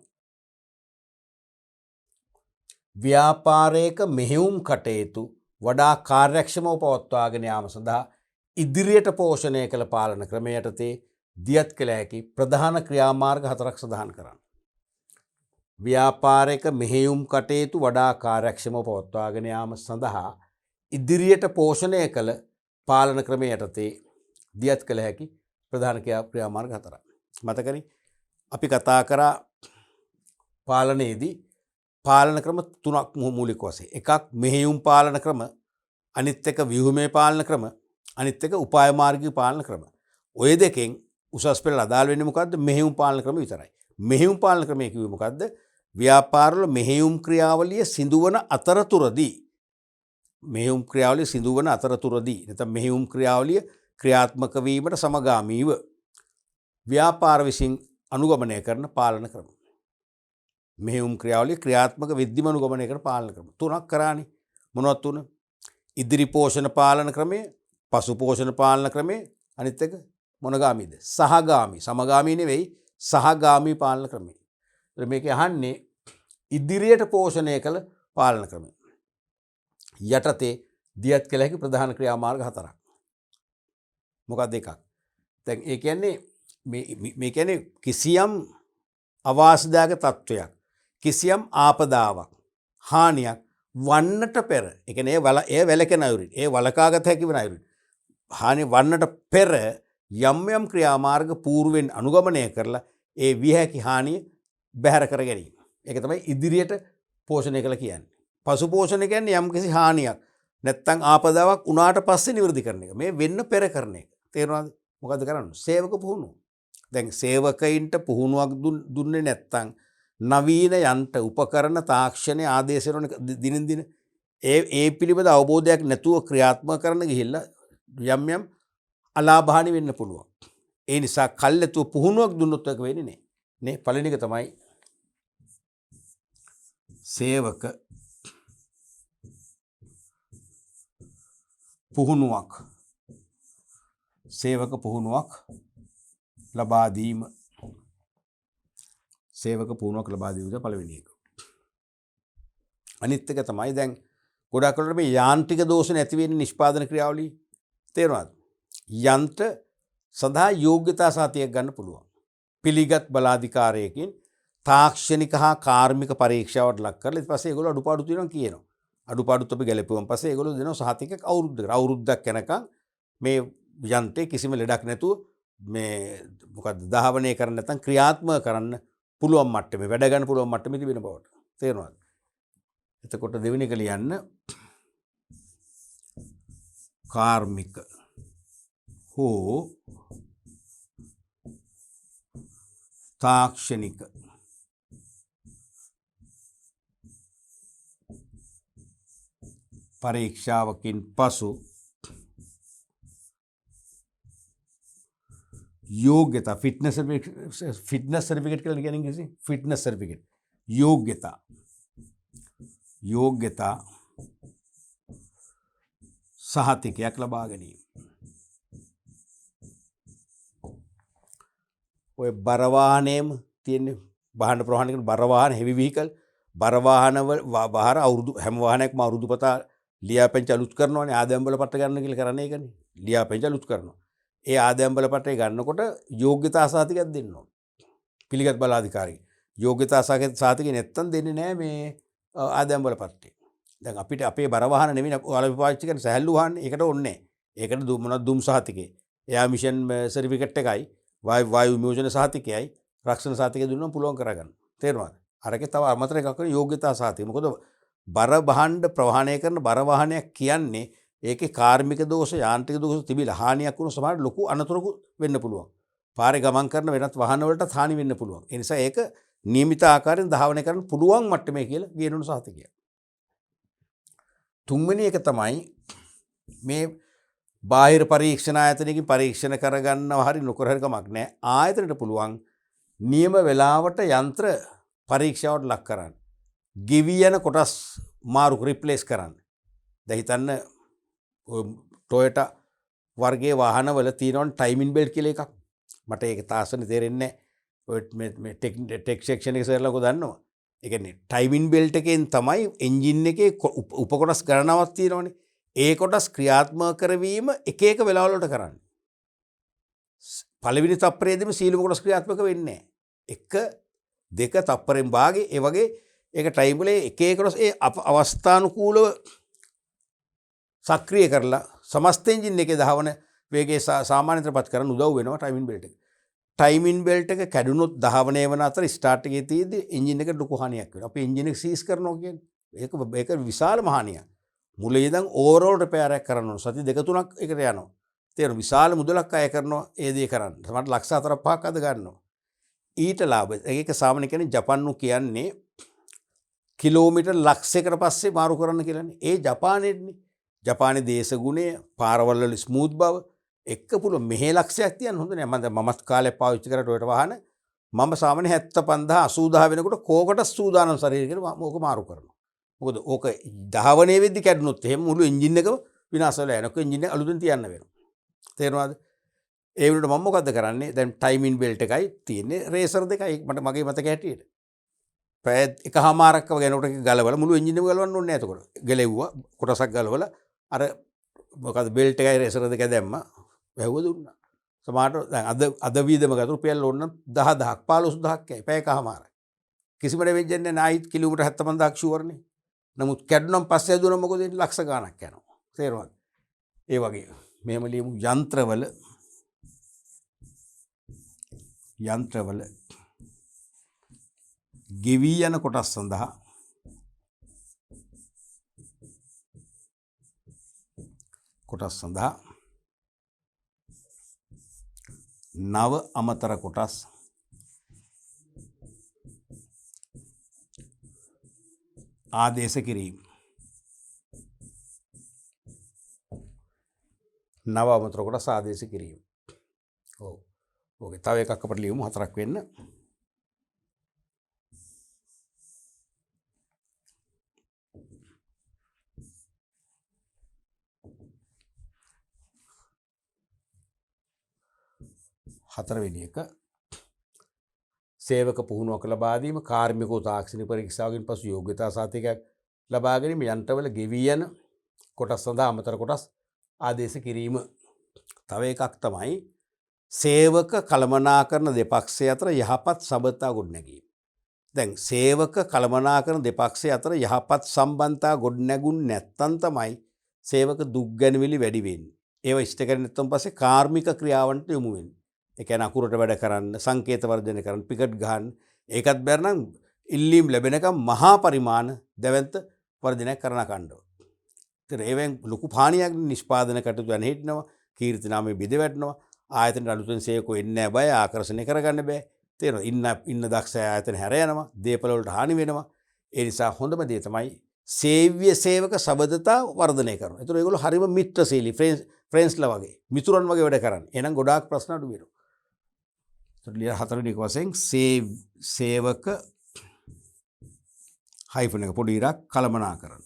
ව්‍යාපාරයක මෙහෙයුම් කටයුතු වඩා කාර්යක්ෂමව පවත්වාගෙන යාම සඳහා ඉදිරියට පෝෂණය කළ පාලන ක්‍රමය යටතේ දියත් කළ හැකි ප්‍රධාන ක්‍රියාමාර්ග 4ක් සඳහන් කරන්න. ව්‍යාපාරයක මෙහෙයුම් කටයුතු වඩා කාර්යක්ෂමව පවත්වාගෙන යාම සඳහා ඉදිරියට පෝෂණය කළ පාලන ක්‍රමය යටතේ දියත් කළ හැකි ප්‍රධාන ක්‍රියාමාර්ග 4ක්. මතකනේ අපි කතා කරා පාලනයේදී පාලන ක්‍රම 3ක් මූලික වශයෙන්. එකක් මෙහෙයුම් පාලන ක්‍රම, අනිත් එක ව්‍යුහමය පාලන ක්‍රම, අනිත් එක උපාය මාර්ගික පාලන ක්‍රම. ඔය දෙකෙන් උසස් පෙළ අදාළ වෙන්නේ මොකද්ද? මෙහෙයුම් පාලන ක්‍රම විතරයි. මෙහෙයුම් පාලන ක්‍රමය කිව්වේ මොකද්ද? ව්‍යාපාරවල මෙහෙයුම් ක්‍රියාවලිය සිදුවන අතරතුරදී නැත්නම් මෙහෙයුම් ක්‍රියාවලිය ක්‍රියාත්මක වීමට සමගාමීව ව්‍යාපාර විසින් අනුගමනය කරන පාලන ක්‍රම. මෙහෙයුම් ක්‍රියාවලිය ක්‍රියාත්මක වෙද්දිම අනුගමනය කරන පාලන ක්‍රම. 3ක් කරානේ. මොනවද 3? ඉදිරි පෝෂණ පාලන ක්‍රමය, පසු පෝෂණ පාලන ක්‍රමය, අනිත් එක මොනගාමීද? සහගාමී. සමගාමී නෙවෙයි, සහගාමී පාලන ක්‍රමය. මේක අහන්නේ ඉදිරියට පෝෂණය කළ පාලන ක්‍රමය යටතේ දියත් කළ හැකි ප්‍රධාන ක්‍රියාමාර්ග 4ක්. මොකක්ද එකක්? දැන් ඒ කියන්නේ මේ කියන්නේ කිසියම් අවාසිදායක තත්වයක්, කිසියම් ආපදාවක්, හානියක් වන්නට පෙර, ඒ කියන්නේ ඒ වැළකෙන අයුරින්, ඒ වළකාගත හැකි වන අයුරින් හානිය වන්නට පෙර යම් ක්‍රියාමාර්ග పూర్වෙන් අනුගමනය කරලා ඒ විය හැකි හානිය බැහැර කර ගැනීම. ඒක තමයි ඉදිරියට පෝෂණය කළ කියන්නේ. පසු පෝෂණය කියන්නේ යම්කිසි හානියක් නැත්තම් ආපදාවක් උනාට පස්සේ නිවැරදි කරන එක. මේ වෙන්න පෙර කරන එක. තේරුණාද? මොකද්ද කරන්නේ? සේවක පුහුණුව. දැන් සේවකයින්ට පුහුණුවක් දුන්නේ නැත්තම් නවීන යන්ත්‍ර උපකරණ තාක්ෂණ ආදේශන දිනෙන් දින ඒ පිළිබඳ අවබෝධයක් නැතුව ක්‍රියාත්මක කරන්න ගිහිල්ලා යම් අලාභහානි වෙන්න පුළුවන්. ඒ නිසා කල්ැතුව පුහුණුවක් දුන්නොත් එක වෙන්නේ නැහැ. නේ පළවෙනි එක තමයි සේවක පුහුණුවක් ලබා දීම. සේවක පුහුණුවක් ලබා දීම පළවෙනි එක. අනිත් එක තමයි දැන් ගොඩක් වෙලාවට මේ යාන්ත්‍රික දෝෂ නැති වෙන්නේ නිෂ්පාදන ක්‍රියාවලිය. තේරුණාද? යන්ත්‍ර සඳහා යෝග්‍යතා සහතිකයක් ගන්න පුළුවන්. පිළිගත් බලාධිකාරයකින් තාක්ෂණික හා කාර්මික පරීක්ෂාවට ලක් කරලා ඊට පස්සේ ඒගොල්ලෝ අඩුපාඩු තියෙනවා කියනවා. අඩුපාඩුත් අපි ගැලපුවන් පස්සේ ඒගොල්ලෝ දෙනවා සහතිකයක් අවුරුද්දක් යනකම් මේ යන්ත්‍රේ කිසිම ලෙඩක් නැතුව මේ මොකද්ද දහවණය කරන්න නැත්නම් ක්‍රියාත්මක කරන්න පුළුවන් මට්ටමේ වැඩ ගන්න පුළුවන් මට්ටමේ තිබෙන බවට. තේරුණාද? එතකොට දෙවෙනි එක ලියන්න කාර්මික හෝ තාක්ෂණික පරීක්ෂාවකින් පසු योग्यता फिटनेस सर्टिफिकेट කියලා කියන්නේ කිසි ෆිට්නස් සර්ටිෆිකේට් योग्यता සහතිකයක් ලබා ගැනීම. ඔය බර වාහනේම තියෙන බහන ප්‍රවාහන කරන බර වාහන හෙවි වෙහිකල් බර වාහන බාහිර අවුරුදු හැම වාහනයක්ම අවුරුදු පතා ලියාපෙන්ච අලුත් කරනවානේ ආදායම් බල පත්‍ර ගන්න කියලා කරන්නේ ඒකනේ. ලියාපෙන්ච අලුත් කරනවා. ඒ ආදායම් බල පත්‍රය ගන්නකොට යෝග්‍යතා සහතිකයක් දෙන්න ඕන. පිළිගත් බලාධිකාරිය. යෝග්‍යතා සහතිකය නැත්තම් දෙන්නේ නැහැ මේ ආදායම් වල පත්‍රය. දැන් අපිට අපේ බර වාහන නෙමෙයි ඔයාලා පාවිච්චි කරන සැහැල්ලු වාහන. ඒකට ඕනේ. ඒකට මොනවද දුම් සහතිකේ. එයා මිෂන් සර්ටිෆිකේට් එකයි වායු විමෝචන සහතිකයයි රක්ෂණ සහතිකය දුන්නා පුළුවන් කරගන්න. තේරුණාද? අරකේ තව අමතර එකක් කරන යෝග්‍යතා සහතිකය. මොකද බර භාණ්ඩ ප්‍රවාහනය කරන බර වාහනයක් කියන්නේ ඒකේ කාර්මික දෝෂ යාන්ත්‍රික දෝෂ තිබිලා හානියක් වුණොත් සමහර ලොකු අනතුරක් වෙන්න පුළුවන්. පාරේ ගමන් කරන වෙනත් වාහන වලට හානි වෙන්න පුළුවන්. ඒ නිසා ඒක නියමිත ආකාරයෙන් ධාවනය කරන්න පුළුවන් මට්ටමේ කියලා ගේනුණු සහතිකය. තුන්වෙනි එක තමයි මේ බාහිර පරීක්ෂණ ආයතනයකින් පරීක්ෂණ කරගන්නව හරි නොකර හරි කමක් නැහැ. ආයතනයට පුළුවන් නියම වෙලාවට යන්ත්‍ර පරීක්ෂාවට ලක් කරන්න. ගෙවි යන කොටස් මාරු රිප්ලේස් කරන්න. දැන් හිතන්න ටොයෝටා වර්ගයේ වාහනවල තියෙනවා ටයිමින් බෙල්ට් කියලා එකක්. මට ඒක තාසන තේරෙන්නේ නැහැ. ඔය මේ ටෙක් සෙක්ෂන් එක සර්ලා කො දන්නවා. ඒ කියන්නේ ටයිමින් බෙල්ට් එකෙන් තමයි එන්ජින් එකේ උපකොටස් ගණනාවක් තියෙනවනේ. ඒ කොටස් ක්‍රියාත්මක කරවීම එක එක වෙලාවල වලට කරන්නේ. පළවෙනි තප්පරයේදීම සීලම කොටස් ක්‍රියාත්මක වෙන්නේ නැහැ. 1 2 තප්පරෙන් භාගේ ඒ වගේ ඒක ටයිම් වල එක එක කොටස් ඒ අවස්ථානුකූලව සක්‍රිය කරලා සමස්ත එන්ජින් එකේ දහවන වේගයේ සාමාන්‍යතරපත් කරන්න උදව් වෙනවා ටයිමින් බෙල්ට් එක. ටයිමින් බෙල්ට් එක කැඩුනොත් දහවනය වෙන අතර ස්ටාර්ට් එකේ තියෙද්දි එන්ජින් එකට ලොකු හානියක් වෙනවා. අපි එන්ජින් එක සීස් කරනවා කියන්නේ ඒක විශාල මහානියක්. මුලින් ඉඳන් ඕවරෝල් රිපෙයාර් එකක් කරන්න ඕන. සති 2-3ක් එකට යනවා. තේරෙනවා විශාල මුදලක් අය කරනවා ඒ දේ කරන්න. සමහරට ලක්ෂ 4-5ක් අද ගන්නවා. ඊට ලාභ ඒක සාමාන්‍ය කියන්නේ ජපන්නු කියන්නේ කිලෝමීටර් ලක්ෂයකට පස්සේ මාරු කරන්න කියලානේ. ඒ ජපානයේනේ. ජපානයේ දේශගුණය පාරවල් වල ස්මූත් බව එක්ක පුළුවන් මෙහෙ ලක්ෂයක් තියන්න හොඳ නෑ. මමත් කාලේ පාවිච්චි කරලා ටොයෝටා වාහන මම සාමාන්‍ය 75000 80000 වෙනකොට කෝකට සූදානම් ශරීරයකට ඕක මාරු කරනවා. මොකද ඕක දහවනේ වෙද්දි කැඩුනොත් එහෙම මුළු එන්ජින් එකම විනාශ වෙලා යනවා. එන්ජින් එක අලුතෙන් තියන්න වෙනවා. තේරුණාද? ඒ වෙනකොට මම මොකද්ද කරන්නේ? දැන් ටයිමින් බෙල්ට් එකයි තියෙන්නේ රේසර් දෙකයි මට මගේ මතක හැටියට. පැය එකහමාරක් වගේ යනකොට ගලවලා මුළු එන්ජින් එකම ගලවන්න ඕනේ නැහැ එතකොට. ගලෙව්වා කොටසක් ගලවලා අර මොකද බෙල්ට් එකයි රේසර් දෙක දැම්මා. වැහුව දුන්නා. සමහරට දැන් අද වීදම ගත්ත රුපියල් ඕන 10000ක් 15000ක් යයි පැය එකහමාරයි. කිසිම දෙයක් වෙන්නේ නැහැ. ආයිත් කිලෝමීටර් 75000ක් ෂුවර්නේ. නමුත් කැඩුනම් පස්සේ හදුනම මොකද වෙන්නේ? ලක්ෂ ගාණක් යනවා. තේරුණාද? ඒ වගේ මෙහෙම ලියමු යන්ත්‍රවල ගෙවි යන කොටස් සඳහා නව අමතර කොටස් ආදේශ කිරීම. නව අමතර කොටස් ආදේශ කිරීම. ඔව්. ඕකේ තව එකක් අපිට ලියමු 4ක් වෙන්න. හතරවෙනි එක සේවක පුහුණුවක ලබා දීම කාර්මිකව තාක්ෂණික පරීක්ෂාවකින් පසු යෝග්‍යතා සහතිකයක් ලබා ගැනීම යන්ත්‍රවල ගෙවී යන කොටස් සඳහා අමතර කොටස් ආදේශ කිරීම. තව එකක් තමයි සේවක කළමනාකරන දෙපක්ෂය අතර යහපත් සබඳතා ගොඩනැගීම. දැන් සේවක කළමනාකරන දෙපක්ෂය අතර යහපත් සම්බන්ධතා ගොඩනැගුණ නැත්තම් තමයි සේවක දුක් ගැනවිලි වැඩි වෙන්නේ. ඒව ඉෂ්ට කරගෙන නැත්නම් පස්සේ කාර්මික ක්‍රියාවන්ට යොමු වෙන්නේ. ඒ කියන්නේ අකුරට වැඩ කරන්න, සංකේත වර්ධනය කරන්න, පිකට් ගහන්න. ඒකත් බැර නම් ඉල්ලීම් ලැබෙනකම් මහා පරිමාණ දැවැන්ත වර්ධනයක් කරන කණ්ඩායම. ඒතර ඒවෙන් ලොකු පාණියක් නිෂ්පාදන කටයුතු යන හිටනවා, කීර්ති නාමයේ බිඳ වැටෙනවා. ආයතනට අලුතෙන් සේවකෝ එන්නේ නැහැ බය, ආකර්ෂණය කරගන්න බෑ. තේරෙනවද? ඉන්න දක්ෂ ආයතන හැර යනවා, දේපල වලට හානි වෙනවා. ඒ නිසා හොඳම දේ තමයි සේව්‍ය සේවක සබඳතා වර්ධනය කරනවා. ඒතර ඒගොල්ලෝ හරිම මිත්‍රශීලී ෆ්‍රෙන්ඩ්ස්ලා වගේ, මිතුරන් වගේ වැඩ කරන්නේ. එහෙනම් ගොඩාක් ප්‍රශ්න අඩු වෙනවා. ලිය 4 වෙනි එක වශයෙන් සේවක හයිෆන් එක පොඩි ඉරක් කළමනාකරන.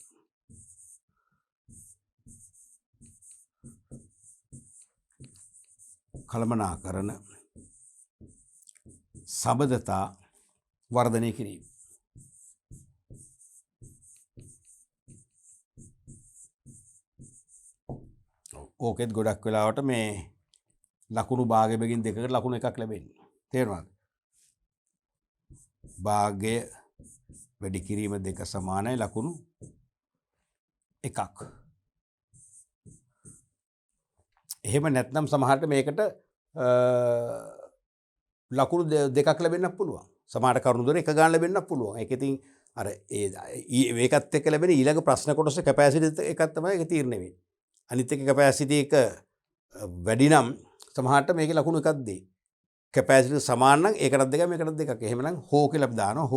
සබඳතා වර්ධනය කිරීම. ඕකෙත් ගොඩක් වෙලාවට මේ ලකුණු භාගයකින් දෙකකට ලකුණු එකක් ලැබෙන්නේ. තේරුණාද? භාගය වැඩි කිරීම 2 සමානයි ලකුණු 1ක්. එහෙම නැත්නම් සමහරට මේකට ලකුණු 2ක් ලැබෙන්නත් පුළුවන්. සමහර කරුණු දෙක එක ගන්න ලැබෙන්නත් පුළුවන්. ඒක ඉතින් අර මේකත් එක්ක ලැබෙන ඊළඟ ප්‍රශ්න කොටස කැපැසිටි එකක් තමයි ඒක තීරණය වෙන්නේ. අනිත් එක කැපැසිටි එක වැඩි නම් සමහරට මේකේ ලකුණු එකක් දෙයි. කැපැසිටි සමාන නම් ඒකටත් දෙකක් මේකටත් දෙකක්. එහෙමනම් හෝ කියලා අපි දානවා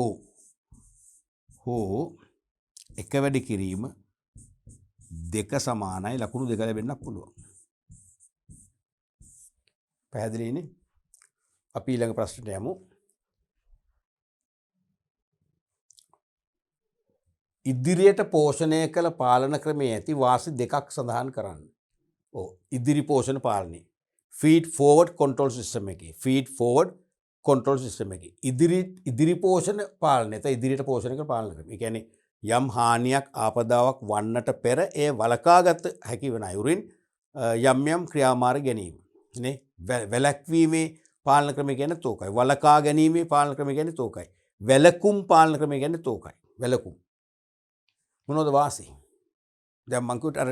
හෝ එක වැඩි කිරීම 2 සමානයි ලකුණු 2 ලැබෙන්නත් පුළුවන්. පැහැදිලිනේ? අපි ඊළඟ ප්‍රශ්නට යමු. ඉදිරියට පෝෂණය කළ පාලන ක්‍රමයේ ඇති වාසි 2ක් සඳහන් කරන්න. ඉදිරි පෝෂණ පාලනය. ෆීඩ් ෆෝවර්ඩ් කන්ට්‍රෝල් සිස්ටම් එකේ. ෆීඩ් ෆෝවර්ඩ් කන්ට්‍රෝල් සිස්ටම් එකේ. ඉදිරි පෝෂණ පාලනය. නැත්නම් ඉදිරියට පෝෂණය කළ පාලන ක්‍රම. ඒ කියන්නේ යම් හානියක් ආපදාවක් වන්නට පෙර ඒ වළකාගත හැකි වන අයුරින් යම් ක්‍රියාමාර්ග ගැනීම. නේ? වැළැක්වීමේ පාලන ක්‍රමය කියන්නේ තෝකයි. වළකා ගැනීමේ පාලන ක්‍රමය කියන්නේ තෝකයි. වැළකුම් පාලන ක්‍රමය කියන්නේ තෝකයි. වැළකුම්. මොනවද වාසි? දැන් මං කිව්වට අර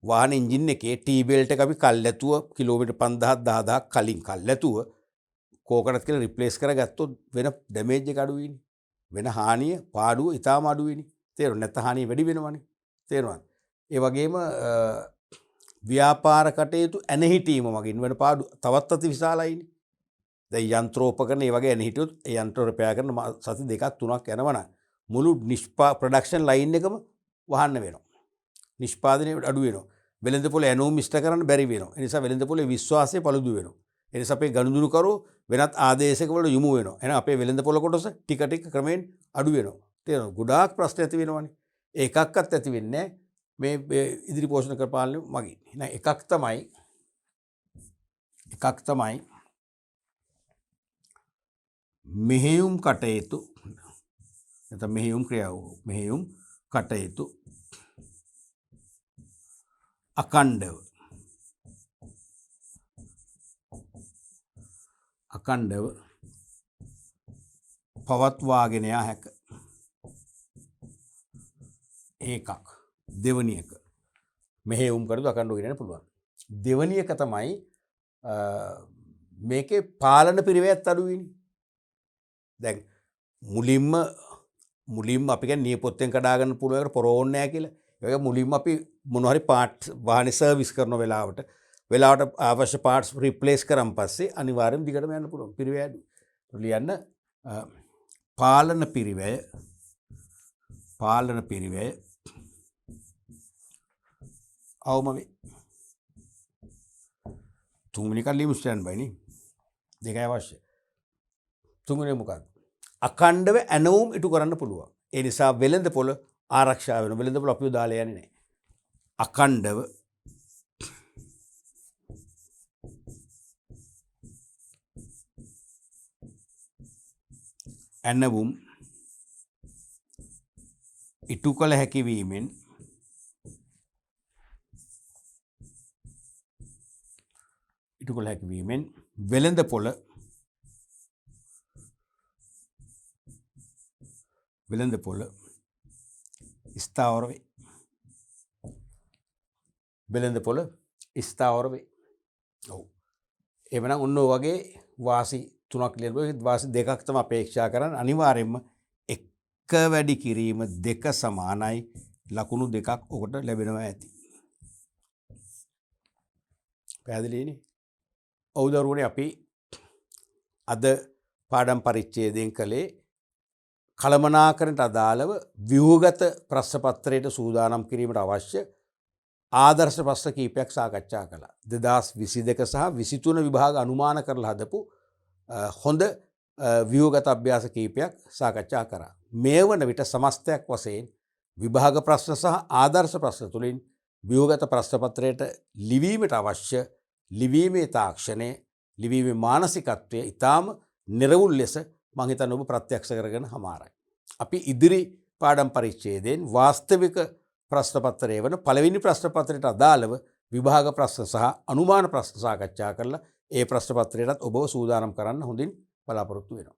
වාහන එන්ජින් එකේ ටී බෙල්ට් එක අපි කල්ැතුව කිලෝමීටර් 5000 10000ක් කලින් කල්ැතුව කෝකටත් කියලා රිප්ලේස් කරගත්තොත් වෙන ඩැමේජ් එක අඩු වෙන්නේ. වෙන හානිය පාඩුව ඉතාම අඩු වෙන්නේ. තේරුණා? නැත්නම් හානිය වැඩි වෙනවනේ. තේරුණාද? ඒ වගේම ව්‍යාපාර කටයුතු ඇනහිටීම මගින් වෙන පාඩු තවත් අති විශාලයිනේ. දැන් යන්ත්‍රෝපකරණ ඒ වගේ ඇනහිටියොත් ඒ යන්ත්‍ර රිපෙයාර් කරන සති 2ක් 3ක් යනවනම් මුළු ප්‍රොඩක්ෂන් ලයින් එකම වහන්න වෙනවා. නිෂ්පාදනය අඩු වෙනවා. වෙළඳ පොළ ඇනෝම් ඉෂ්ට කරන්න බැරි වෙනවා. ඒ නිසා වෙළඳ පොළේ විශ්වාසය පළුදු වෙනවා. ඒ නිසා අපේ ගනුදෙනුකරු වෙනත් ආදේශක වලට යොමු වෙනවා. එහෙනම් අපේ වෙළඳ පොළ කොටස ටික ටික ක්‍රමයෙන් අඩු වෙනවා. තේරෙනවද? ගොඩාක් ප්‍රශ්න ඇති වෙනවනේ. ඒකක්වත් ඇති වෙන්නේ මේ ඉදිරි පෝෂණ කර පාලනය මගින්. එහෙනම් එකක් තමයි මෙහෙයුම් කටයුතු නැත්නම් මෙහෙයුම් ක්‍රියාව මෙහෙයුම් කටයුතු අකණ්ඩව පවත්වාගෙන යා හැක. ඒකක්. දෙවනි එක මෙහෙයුම් කටයුතු අකණ්ඩව ගෙනන්න පුළුවන්. දෙවනි එක තමයි මේකේ පාලන පිරිවැයත් අඩු වෙන්නේ. දැන් මුලින්ම අපි කියන්නේ නියපොත්තෙන් කඩා ගන්න පුළුවන් එකට පොරෝන්නේ නැහැ කියලා. ඒක මුලින්ම අපි මොන හරි පාර්ට්ස් වාහනේ සර්විස් කරන වෙලාවට අවශ්‍ය පාර්ට්ස් රිප්ලේස් කරන් පස්සේ අනිවාර්යයෙන් දිගටම යන්න පුළුවන්. පිරිවැය අඩු. ලියන්න පාලන පිරිවැය අවම වේ. තුන්වෙනි එක ලියමු ස්ටෑන්ඩ් බයි නේ. දෙකයි අවශ්‍ය. තුන්වෙනි මොකක්ද? අකණ්ඩව ඇනවුම් ඉටු කරන්න පුළුවන්. ඒ නිසා වෙළඳ පොළ ආරක්ෂා වෙනවා. වෙළඳ පොළ අපිව දාලා යන්නේ නැහැ. අකණ්ඩව ඇනවුම් ඉටු කළ හැකි වීමෙන් වෙළඳ පොළ ස්ථාවර වේ. වෙළඳ පොළ ස්ථාවර වේ. ඔව්. එවනම් ඔන්න ඔය වගේ වාසි 3ක් ලියලා වාසි 2ක් තමයි අපේක්ෂා කරන්නේ. අනිවාර්යයෙන්ම එක වැඩි කිරීම 2 සමානයි ලකුණු 2ක් ඔකට ලැබෙනවා ඇති. පැහැදිලිනේ? ඔව් දරුවනේ අපි අද පාඩම් පරිච්ඡේදයෙන් කළේ කළමනාකරණයට අදාළව ව්‍යුහගත ප්‍රශ්න පත්‍රයට සූදානම් කිරීමට අවශ්‍ය ආදර්ශ ප්‍රශ්න කීපයක් සාකච්ඡා කළා. 2022 සහ 23 විභාග අනුමාන කරලා හදපු හොඳ ව්‍යුහගත අභ්‍යාස කීපයක් සාකච්ඡා කරා. මේ වන විට සමස්තයක් වශයෙන් විභාග ප්‍රශ්න සහ ආදර්ශ ප්‍රශ්න තුලින් ව්‍යුහගත ප්‍රශ්න පත්‍රයට ලිවීමට අවශ්‍ය ලිවීමේ තාක්ෂණය, ලිවීමේ මානසිකත්වය ඊටාම නිර්වුල් ලෙස මම හිතන්නේ ඔබ ප්‍රත්‍යක්ෂ කරගෙන හමාරයි. අපි ඉදිරි පාඩම් පරිච්ඡේදයෙන් වාස්තවික ප්‍රශ්න පත්‍රයේ වන පළවෙනි ප්‍රශ්න පත්‍රයට අදාළව විභාග ප්‍රශ්න සහ අනුමාන ප්‍රශ්න සාකච්ඡා කරලා ඒ ප්‍රශ්න පත්‍රයටත් ඔබව සූදානම් කරන්න හොඳින් බලාපොරොත්තු වෙනවා.